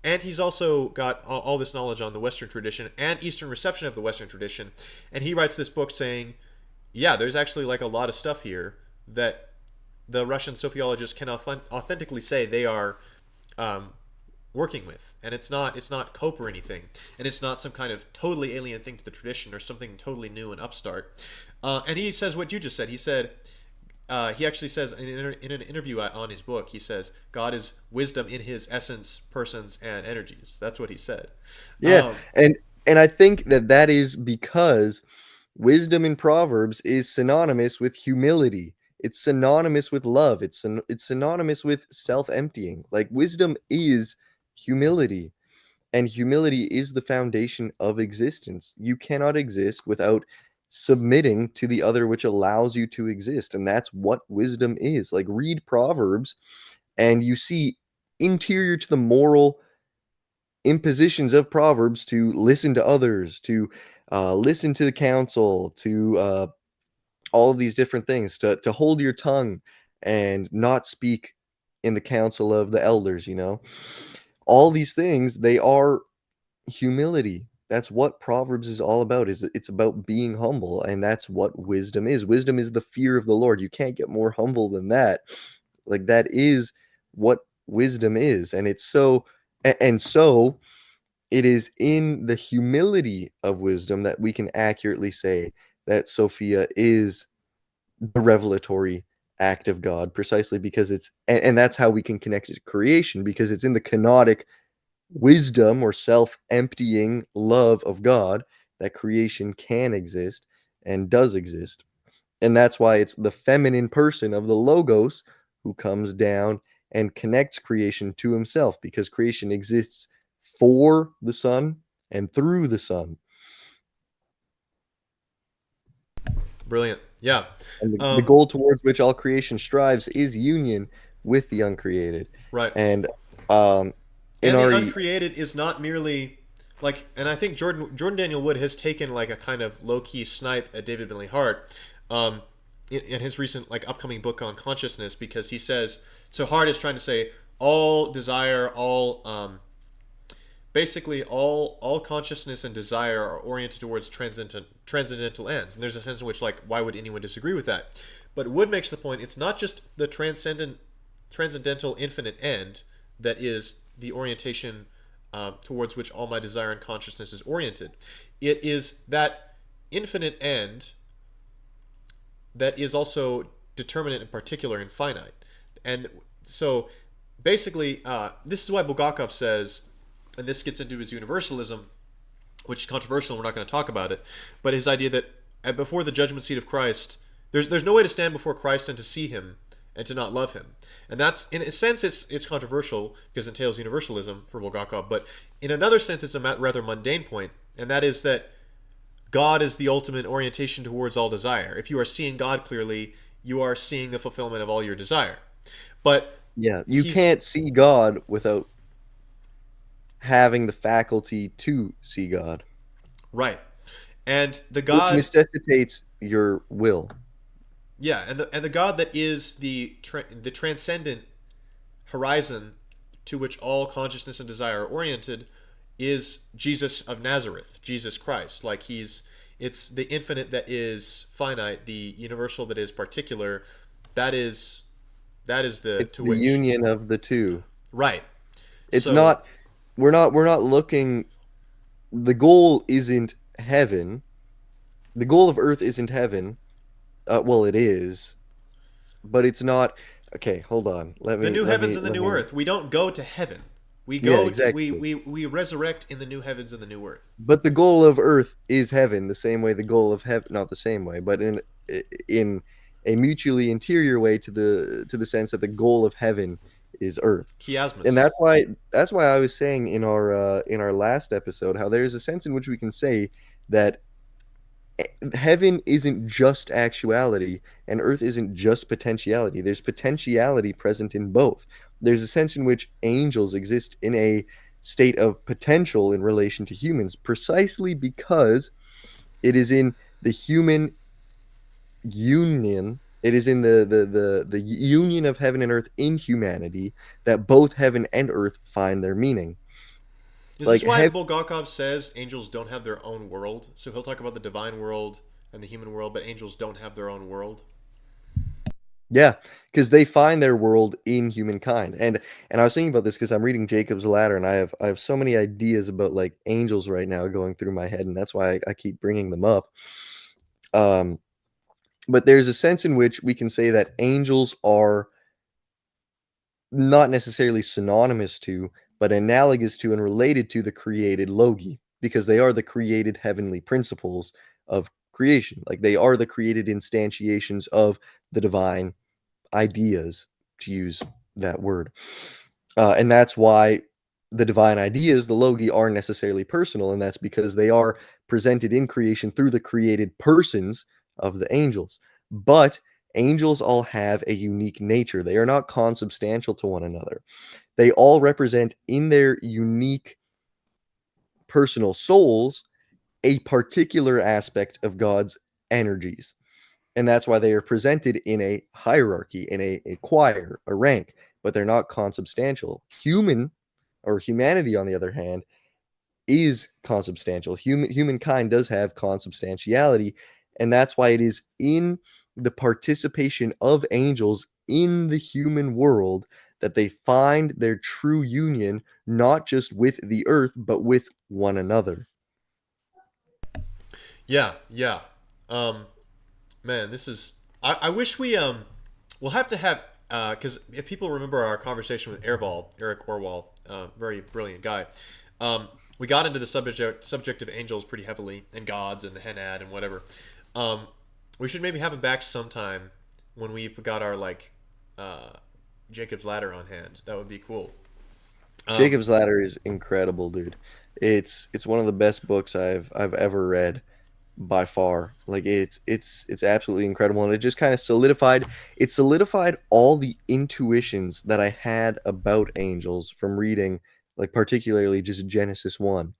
And he's also got all this knowledge on the Western tradition and Eastern reception of the Western tradition. And he writes this book saying, yeah, there's actually like a lot of stuff here that the Russian Sophiologists can authentically say they are working with, and it's not cope or anything, and it's not some kind of totally alien thing to the tradition or something totally new and upstart. And he says what you just said. He said he actually says in an interview on his book, he says God is wisdom in his essence, persons, and energies. That's what he said. Yeah, and I think that is because wisdom in Proverbs is synonymous with humility. It's synonymous with love. It's synonymous with self-emptying. Like wisdom is humility, and humility is the foundation of existence. You cannot exist without submitting to the other which allows you to exist, and that's what wisdom is. Like read Proverbs and you see interior to the moral impositions of Proverbs to listen to others, to listen to the counsel, to all of these different things, to hold your tongue and not speak in the council of the elders, all these things, they are humility. That's what Proverbs is all about. Is it's about being humble, and that's what wisdom is. Wisdom is the fear of the Lord. You can't get more humble than that. Like that is what wisdom is, and it's so and so it is in the humility of wisdom that we can accurately say that Sophia is the revelatory act of God, precisely because and that's how we can connect it to creation, because it's in the canonic wisdom or self-emptying love of God that creation can exist and does exist. And that's why it's the feminine person of the Logos who comes down and connects creation to himself, because creation exists for the Son and through the Son. Brilliant. Yeah. And the goal towards which all creation strives is union with the uncreated. Right. And and the uncreated is not merely like, and I think Jordan Daniel Wood has taken like a kind of low key snipe at David Bentley Hart, in his recent like upcoming book on consciousness, because he says so Hart is trying to say all desire, basically all consciousness and desire are oriented towards transcendental ends, and there's a sense in which like why would anyone disagree with that? But Wood makes the point it's not just the transcendental infinite end that is the orientation towards which all my desire and consciousness is oriented. It is that infinite end that is also determinate and particular and finite. And so basically, this is why Bulgakov says, and this gets into his universalism, which is controversial, and we're not going to talk about it, but his idea that before the judgment seat of Christ, there's no way to stand before Christ and to see him and to not love him. And that's, in a sense, it's controversial because it entails universalism for Bulgakov, but in another sense, it's a rather mundane point, and that is that God is the ultimate orientation towards all desire. If you are seeing God clearly, you are seeing the fulfillment of all your desire. But yeah, you can't see God without having the faculty to see God. Right. And the God, which necessitates your will. Yeah, and the God that is the transcendent horizon to which all consciousness and desire are oriented is Jesus of Nazareth, Jesus Christ. Like it's the infinite that is finite, the universal that is particular. It's the union of the two. Right. It's not. We're not looking. The goal isn't heaven. The goal of earth isn't heaven. Well, it is, but it's not. Okay, hold on. The new heavens and the new earth. We don't go to heaven. We go exactly. we resurrect in the new heavens and the new earth. But the goal of earth is heaven, the same way the goal of heaven, not the same way, but in a mutually interior way to the sense that the goal of heaven is earth. Chiasmus. And that's why I was saying in our last episode how there is a sense in which we can say that heaven isn't just actuality and earth isn't just potentiality. There's potentiality present in both. There's a sense in which angels exist in a state of potential in relation to humans, precisely because it is in the human union, it is in the union of heaven and earth in humanity that both heaven and earth find their meaning. Is this why Bulgakov says angels don't have their own world? So he'll talk about the divine world and the human world, but angels don't have their own world? Yeah, because they find their world in humankind. And I was thinking about this because I'm reading Jacob's Ladder, and I have so many ideas about like angels right now going through my head, and that's why I keep bringing them up. But there's a sense in which we can say that angels are not necessarily synonymous to, but analogous to and related to the created logi, because they are the created heavenly principles of creation. Like they are the created instantiations of the divine ideas, to use that word. And that's why the divine ideas, the logi, are necessarily personal, and that's because they are presented in creation through the created persons of the angels. But angels all have a unique nature. They are not consubstantial to one another. They all represent in their unique personal souls a particular aspect of God's energies. And that's why they are presented in a hierarchy, in a choir, a rank, but they're not consubstantial. Humanity, on the other hand, is consubstantial. Humankind does have consubstantiality, and that's why it is in the participation of angels in the human world that they find their true union, not just with the earth, but with one another. Yeah. Man, this is. I wish we'll have to have because if people remember our conversation with Eric Orwell, very brilliant guy, we got into the subject of angels pretty heavily and gods and the Henad and whatever. We should maybe have him back sometime when we've got our Jacob's Ladder on hand. That would be cool. Jacob's Ladder is incredible, dude. It's one of the best books I've ever read by far. Like it's absolutely incredible, and it just kind of solidified all the intuitions that I had about angels from reading, like particularly just Genesis 1.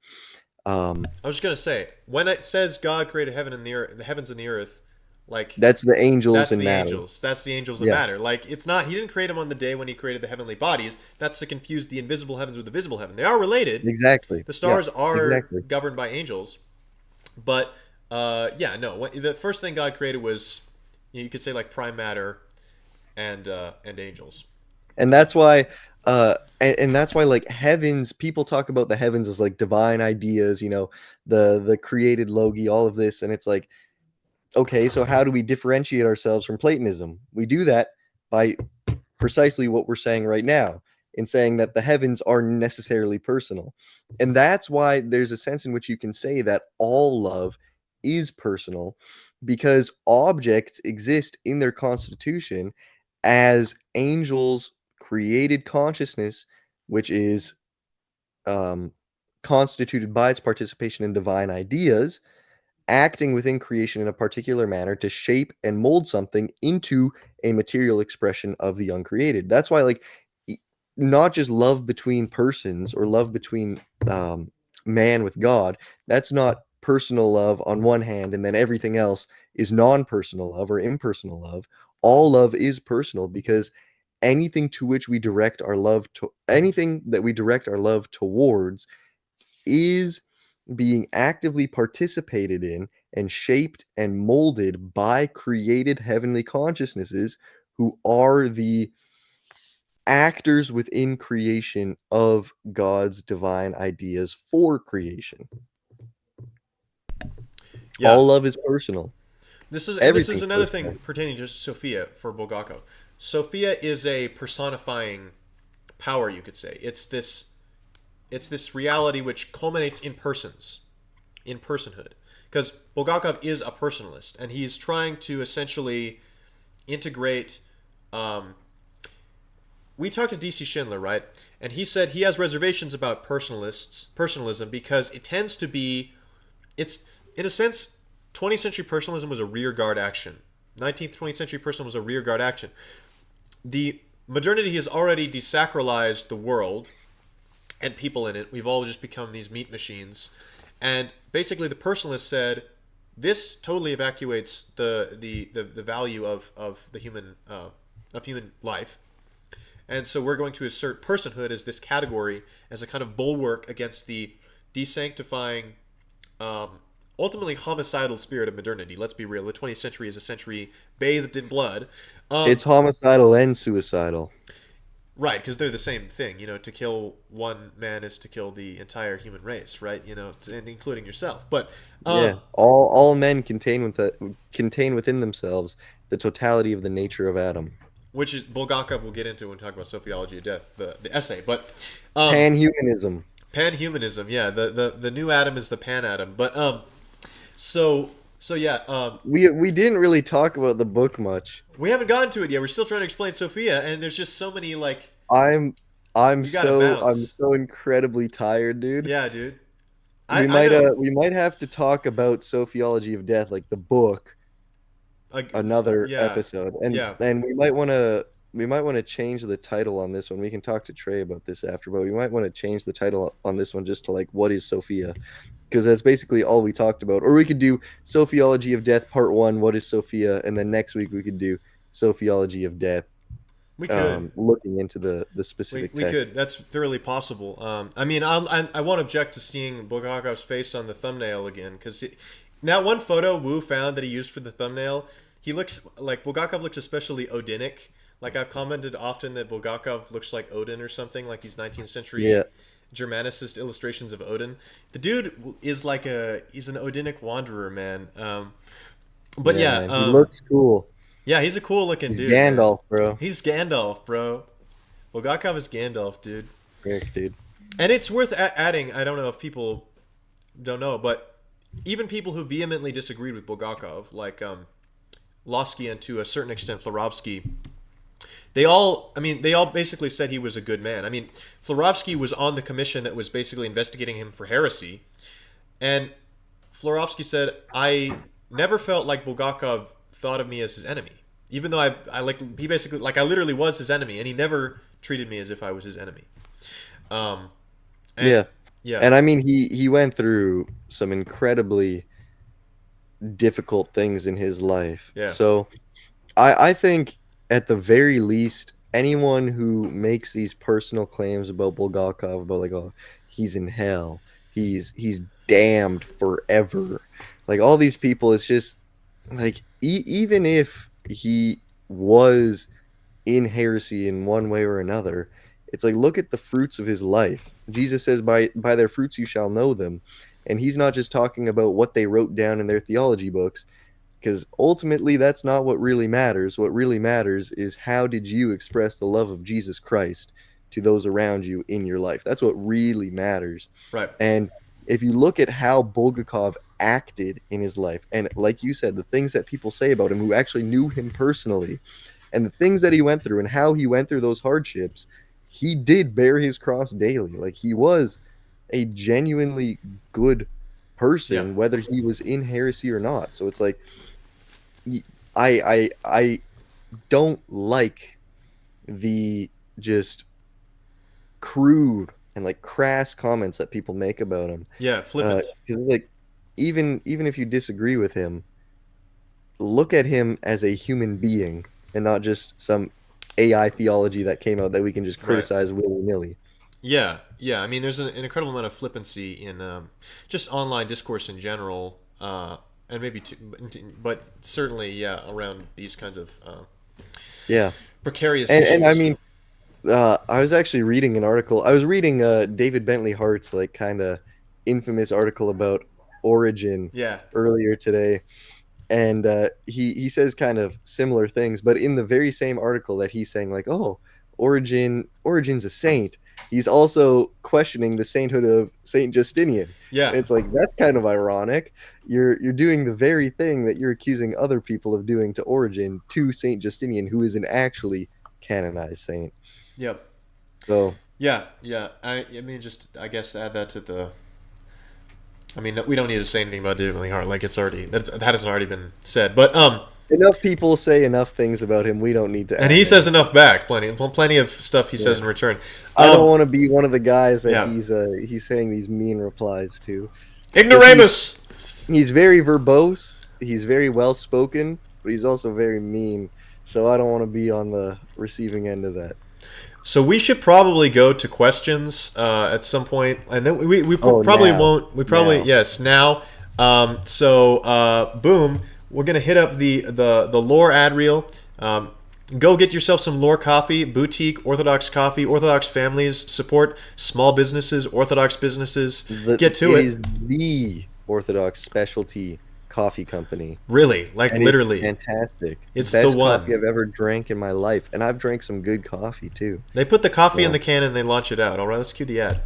I was just gonna say, when it says God created heaven and the earth, the heavens and the earth, like that's the angels. That's and the matter. angels. That's the angels that matter. Like it's not. He didn't create them on the day when he created the heavenly bodies. That's to confuse the invisible heavens with the visible heaven. They are related. Exactly. The stars are governed by angels, but the first thing God created was, you could say, like prime matter and angels. And that's why And that's why like heavens, people talk about the heavens as like divine ideas, the created logi, all of this, and it's like, okay, so how do we differentiate ourselves from Platonism? We do that by precisely what we're saying right now, in saying that the heavens are necessarily personal. And that's why there's a sense in which you can say that all love is personal, because objects exist in their constitution as angels' created consciousness, which is um, constituted by its participation in divine ideas, acting within creation in a particular manner to shape and mold something into a material expression of the uncreated. That's why, like, not just love between persons or love between man with God. That's not personal love on one hand, and then everything else is non-personal love or impersonal love. All love is personal, because anything to which we direct our love to, anything that we direct our love towards, is being actively participated in and shaped and molded by created heavenly consciousnesses who are the actors within creation of God's divine ideas for creation. Yeah. All love is personal. This is Everything's another personal. thing pertaining to Sophia for Bulgakov. Sophia is a personifying power, you could say. It's this reality which culminates in persons, in personhood. Because Bulgakov is a personalist, and he's trying to essentially integrate. We talked to D.C. Schindler, right? And he said he has reservations about personalism, because it tends to be, it's, in a sense, 20th century personalism was a rearguard action. 19th, 20th century personalism was a rearguard action. The modernity has already desacralized the world and people in it. We've all just become these meat machines. And basically the personalist said, this totally evacuates the value of the human life. And so we're going to assert personhood as this category, as a kind of bulwark against the desanctifying, ultimately homicidal spirit of modernity. Let's be real. The 20th century is a century bathed in blood. It's homicidal and suicidal. Right, because they're the same thing. To kill one man is to kill the entire human race, right? And including yourself. But Yeah, all men contain within themselves the totality of the nature of Adam. which is, Bulgakov will get into when we talk about Sophiology of Death, the essay. But Panhumanism. panhumanism, yeah, the new Adam is the pan Adam. But so yeah, We didn't really talk about the book much. we haven't gotten to it yet. We're still trying to explain Sophia, and there's just so many like. I'm You gotta bounce. so incredibly tired, dude. Yeah, dude. We I know. we might have to talk about Sophiology of Death, like the book, another Yeah, episode, and yeah. we might want to change the title on this one. We can talk to Trey about this after, but we might want to change the title on this one just to like, what is Sophia? Because that's basically all we talked about. Or we could do Sophiology of Death Part 1, what is Sophia? And then next week we could do Sophiology of Death, We could. looking into the specific We text. could. That's thoroughly possible. I mean, I won't object to seeing Bulgakov's face on the thumbnail again, because that one photo Wu found that he used for the thumbnail, he looks like Bulgakov looks especially Odinic. Like I've commented often that Bulgakov looks like Odin or something, like these 19th century Yeah. Germanicist illustrations of Odin. The dude is like he's an Odinic wanderer, man. But yeah, Man, he looks cool. yeah, he's a cool looking He's dude. Man. Gandalf, bro. He's Gandalf, bro. Bulgakov is Gandalf, dude. Frick, dude. And it's worth adding, I don't know if people don't know, but even people who vehemently disagreed with Bulgakov, like Losky and to a certain extent Florovsky, they all basically said he was a good man. I mean, Florovsky was on the commission that was basically investigating him for heresy, and Florovsky said, I never felt like Bulgakov thought of me as his enemy. Even though he basically, like, I literally was his enemy, and he never treated me as if I was his enemy. And, Yeah. Yeah. And I mean, he went through some incredibly difficult things in his life. Yeah. So I think at the very least, anyone who makes these personal claims about Bulgakov, about like, oh, he's in hell, he's damned forever, like all these people, it's just like even if he was in heresy in one way or another, It's like, look at the fruits of his life. Jesus says, by their fruits you shall know them. And he's not just talking about what they wrote down in their theology books, because ultimately that's not what really matters. What really matters is, how did you express the love of Jesus Christ to those around you in your life? That's what really matters. Right. And if you look at how Bulgakov acted in his life, and like you said, the things that people say about him who actually knew him personally, and the things that he went through and how he went through those hardships, he did bear his cross daily. Like, he was a genuinely good person, Yeah. whether he was in heresy or not. So it's like, I don't like the just crude and like crass comments that people make about him. Yeah, flippant. Because like, even if you disagree with him, look at him as a human being and not just some AI theology that came out that we can just Right. criticize willy-nilly. Yeah, yeah. I mean, there's an incredible amount of flippancy in just online discourse in general, and maybe, but certainly, yeah, around these kinds of Yeah. precarious And issues. I mean, I was actually reading an article. I was reading David Bentley Hart's like kind of infamous article about Origin Yeah, earlier today, and he says kind of similar things, but in the very same article that he's saying like, oh, Origin's a saint, he's also questioning the sainthood of Saint Justinian. yeah, And it's like, that's kind of ironic. You're doing the very thing that you're accusing other people of doing to Origin, to Saint Justinian, who is an actually canonized saint. yep, So yeah, yeah. I mean, just I guess add that to the. I mean, we don't need to say anything about David Bentley Hart. Like, it's already that hasn't already been said. But enough people say enough things about him. We don't need to. and he says enough back. Plenty of stuff he says in return. I don't want to be one of the guys that Yeah. he's saying these mean replies to. Ignoramus. He's very verbose. He's very well spoken, but he's also very mean. So I don't want to be on the receiving end of that. So we should probably go to questions at some point, and then we probably now. won't. We probably Now. yes now. Boom, we're gonna hit up the lore ad reel. Go get yourself some Lore coffee, boutique Orthodox coffee. Orthodox families support small businesses, Orthodox businesses. Get to it. It is the Orthodox specialty coffee company. Really, like And literally. it's fantastic. It's Best the one. coffee I've ever drank in my life, and I've drank some good coffee too. They put the coffee in Yeah. the can and they launch it out. All right, let's cue the ad.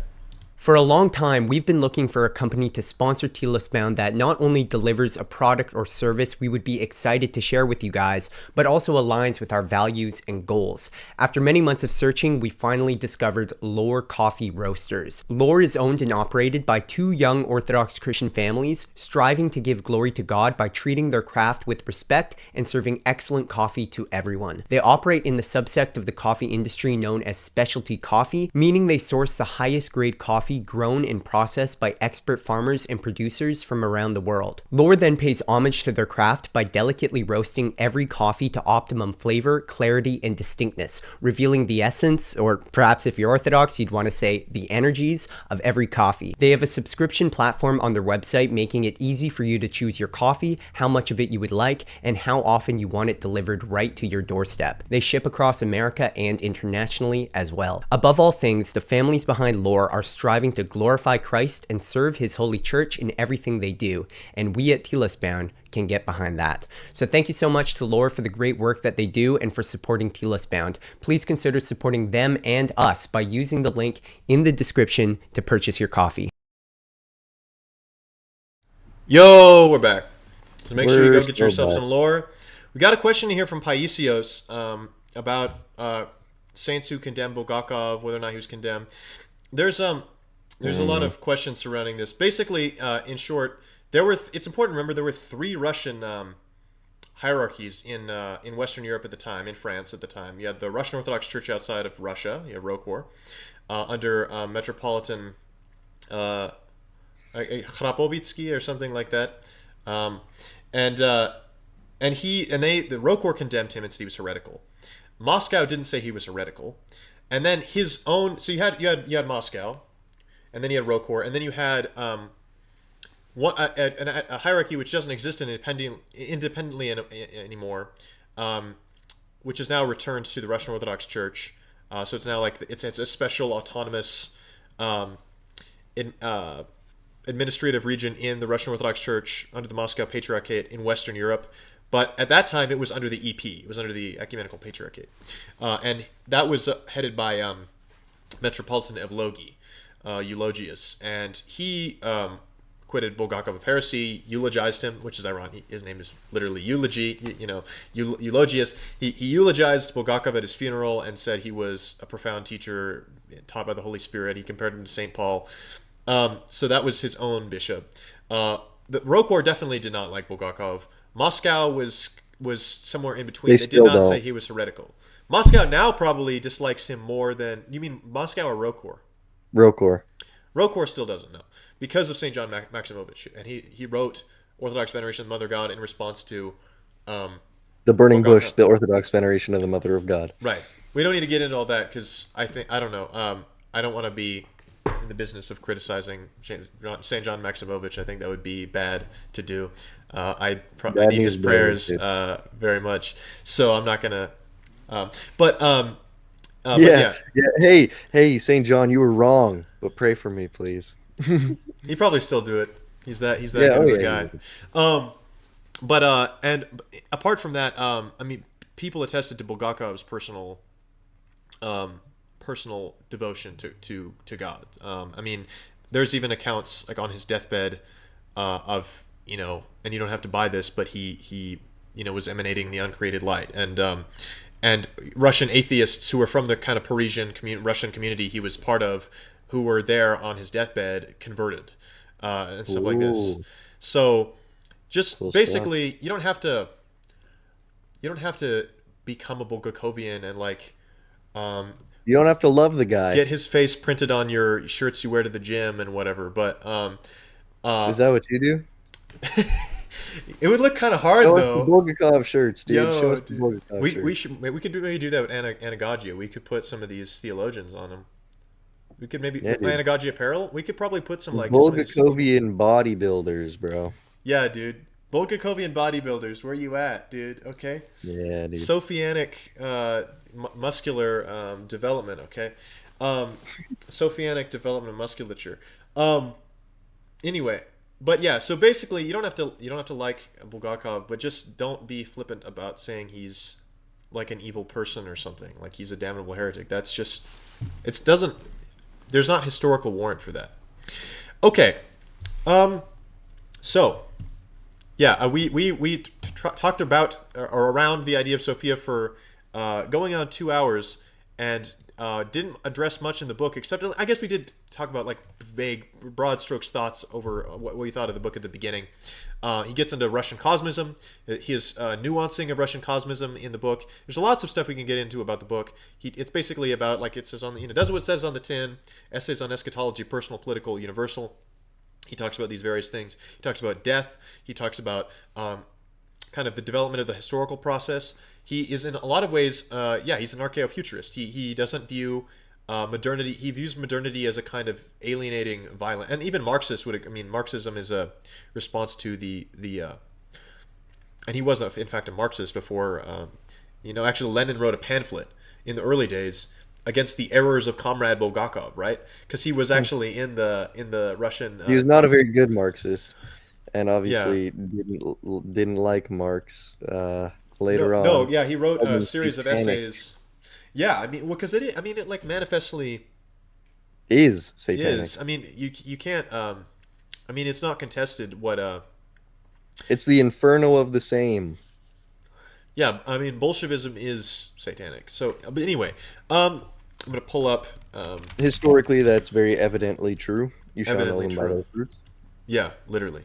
For a long time, we've been looking for a company to sponsor Telos Bound that not only delivers a product or service we would be excited to share with you guys, but also aligns with our values and goals. After many months of searching, we finally discovered Lore Coffee Roasters. Lore is owned and operated by two young Orthodox Christian families, striving to give glory to God by treating their craft with respect and serving excellent coffee to everyone. They operate in the subsect of the coffee industry known as specialty coffee, meaning they source the highest grade coffee grown and processed by expert farmers and producers from around the world. Lore then pays homage to their craft by delicately roasting every coffee to optimum flavor, clarity, and distinctness, revealing the essence, or perhaps if you're Orthodox, you'd want to say the energies of every coffee. They have a subscription platform on their website, making it easy for you to choose your coffee, how much of it you would like, and how often you want it delivered right to your doorstep. They ship across America and internationally as well. Above all things, the families behind Lore are striving to glorify Christ and serve his holy church in everything they do, and we at Telos Bound can get behind that. So thank you so much to Lore for the great work that they do and for supporting Telos Bound. Please consider supporting them and us by using the link in the description to purchase your coffee. Yo, we're back. So make sure you go We're get still yourself back. some lore. We got a question here from Paisios about saints who condemn Bulgakov, whether or not he was condemned. There's a lot of questions surrounding this. Basically, in short, it's important to remember there were three Russian hierarchies in Western Europe at the time, in France at the time. You had the Russian Orthodox Church outside of Russia, you have Rokor, under Metropolitan Khrapovitsky or something like that, the Rokor condemned him and said he was heretical. Moscow didn't say he was heretical, and then his own. So you had Moscow, and then you had Rokor, and then you had a hierarchy which doesn't exist independently anymore, which is now returned to the Russian Orthodox Church, So it's now like it's a special autonomous in, administrative region in the Russian Orthodox Church under the Moscow Patriarchate in Western Europe. But at that time, it was under the EP. It was under the Ecumenical Patriarchate. And that was headed by Metropolitan Evlogi, Eulogius. And he acquitted Bulgakov of heresy, eulogized him, which is ironic. His name is literally eulogy, Eulogius. He eulogized Bulgakov at his funeral and said he was a profound teacher taught by the Holy Spirit. He compared him to St. Paul. So that was his own bishop. The Rokor definitely did not like Bulgakov. Moscow was somewhere in between. They did not say he was heretical. Moscow now probably dislikes him more than... You mean Moscow or Rokor? Rokor. Rokor still doesn't know. Because of St. John Maximovich. And he wrote Orthodox Veneration of the Mother of God in response to... the burning bush, the Orthodox veneration of the Mother of God. Right. We don't need to get into all that because I don't know. I don't want to be in the business of criticizing St. John Maximovich. I think that would be bad to do. I need his prayers very much, so I'm not gonna. Yeah. Hey, St. John, you were wrong, but pray for me, please. He'd probably still do it. He's that good of a guy. And apart from that, I mean, people attested to Bulgakov's personal devotion to God. I mean, there's even accounts like on his deathbed of, and you don't have to buy this, but he was emanating the uncreated light, and Russian atheists who were from the kind of Parisian Russian community he was part of, who were there on his deathbed, converted and stuff like this. So just cool basically stuff. You don't have to become a Bulgakovian and like you don't have to love the guy. Get his face printed on your shirts you wear to the gym and whatever. But is that what you do? It would look kind of hard though. The Bulgakov shirts, dude. Show us the Bulgakov shirts. We could maybe do that with Anagogia. We could put some of these theologians on them. We could maybe Anagogia apparel. We could probably put some like Bulgakovian bodybuilders, bro. Yeah, dude. Bulgakovian bodybuilders. Where you at, dude? Okay. Yeah, dude. Sophianic muscular development. Okay. Sophianic development of musculature. Anyway. But yeah, so basically, you don't have to like Bulgakov, but just don't be flippant about saying he's like an evil person or something, like he's a damnable heretic. That's just there's not historical warrant for that. Okay, so yeah, we talked about or around the idea of Sophia for going on 2 hours and didn't address much in the book, except I guess we did talk about like vague, broad strokes thoughts over what we thought of the book at the beginning. He gets into Russian cosmism. His nuancing of Russian cosmism in the book. There's lots of stuff we can get into about the book. It's basically about, like it says on the, does what it says on the tin. Essays on eschatology, personal, political, universal. He talks about these various things. He talks about death. He talks about kind of the development of the historical process. He is in a lot of ways, he's an archaeofuturist. He doesn't view modernity. He views modernity as a kind of alienating, violent, and even Marxists Marxism is a response to the and he was in fact a Marxist before. Actually Lenin wrote a pamphlet in the early days against the errors of Comrade Bulgakov, right? Because he was actually in the Russian. He was not a very good Marxist, and obviously didn't like Marx. Later on. No, yeah, he wrote a series of essays. Yeah, because it like manifestly is satanic. I mean, you can't. It's not contested what. It's the inferno of the same. Yeah, Bolshevism is satanic. So, but anyway, I'm gonna pull up. Historically, that's very evidently true. You shall know them by their fruits. Yeah, literally.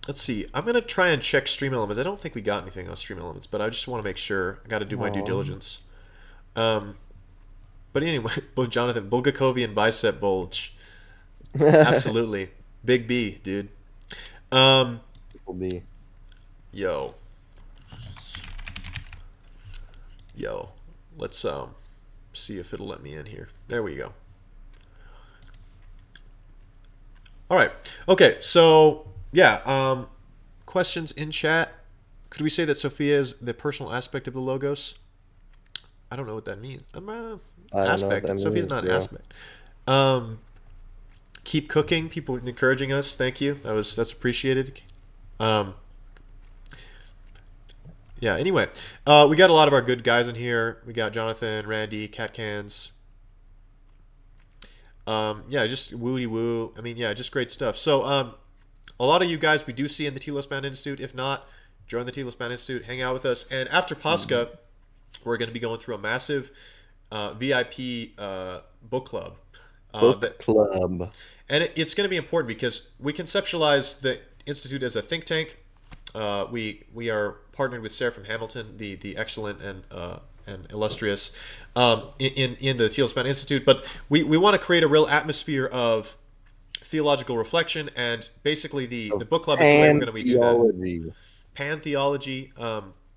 Let's see. I'm going to try and check Stream Elements. I don't think we got anything on Stream Elements, but I just want to make sure. I got to do my due diligence. But anyway, Jonathan, Bulgakovian bicep bulge. Absolutely. Big B, dude. B. Yo. Let's see if it'll let me in here. There we go. All right. Okay, so... yeah, questions in chat. Could we say that Sophia is the personal aspect of the Logos? I don't know what that means. I don't know what Aspect. that Sophia's means. not an Yeah. aspect. Keep cooking. People encouraging us. Thank you. That's appreciated. Um, yeah. Anyway, we got a lot of our good guys in here. We got Jonathan, Randy, Cat Cans. Yeah, just woody woo. I mean, yeah, just great stuff. So, a lot of you guys we do see in the Telos Band Institute. If not, join the Telos Band Institute. Hang out with us. And after Pascha, we're going to be going through a massive VIP book club. Book club. And it's going to be important because we conceptualize the institute as a think tank. We are partnered with Sarah from Hamilton, the excellent and illustrious in the Telos Band Institute. But we want to create a real atmosphere of theological reflection, and basically the book club is the way we're going to be doing that. Pan-theology,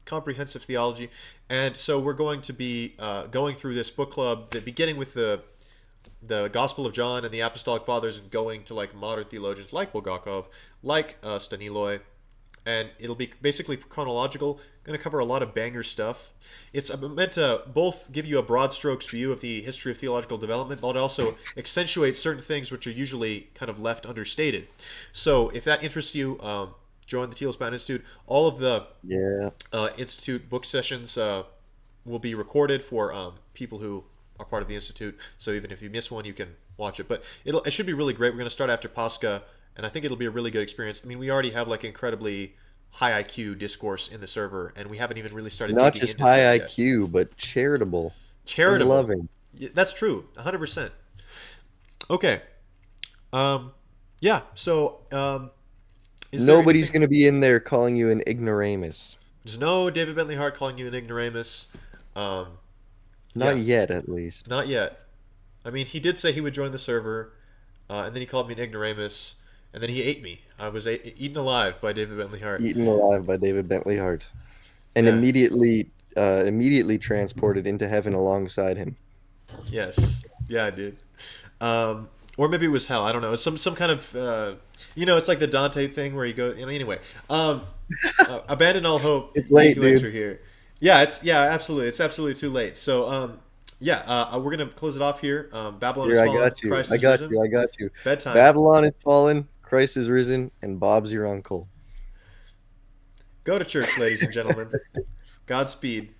comprehensive theology. And so we're going to be going through this book club, beginning with the Gospel of John and the Apostolic Fathers, and going to like modern theologians like Bulgakov, like Staniloy, and it'll be basically chronological. Going to cover a lot of banger stuff. It's meant to both give you a broad strokes view of the history of theological development, but also accentuate certain things which are usually kind of left understated. So if that interests you, join the Telos Band Institute. All of the Institute book sessions will be recorded for people who are part of the Institute. So even if you miss one, you can watch it. But it should be really great. We're going to start after Pascha, and I think it'll be a really good experience. I mean, we already have like incredibly high IQ discourse in the server, and we haven't even really started Not digging just into high stuff IQ, but charitable. Charitable. Loving. That's true. 100%. Okay. Yeah. So, is there Nobody's anything- going to be in there calling you an ignoramus. There's no David Bentley Hart calling you an ignoramus. Not Yeah. yet, at least. Not yet. I mean, he did say he would join the server, and then he called me an ignoramus, and then he ate me. I was eaten alive by David Bentley Hart. Eaten alive by David Bentley Hart. And Yeah. immediately transported into heaven alongside him. Yes. Yeah, I did. Or maybe it was hell. I don't know. It's some kind of it's like the Dante thing where you go. Anyway, abandon all hope. It's late, you dude. enter here. Yeah, absolutely. It's absolutely too late. So we're gonna close it off here. Babylon is Here, I fallen. got you. Christ I is got risen. you. I got you. Bedtime. Babylon is fallen, Christ is risen, and Bob's your uncle. Go to church, ladies and gentlemen. Godspeed.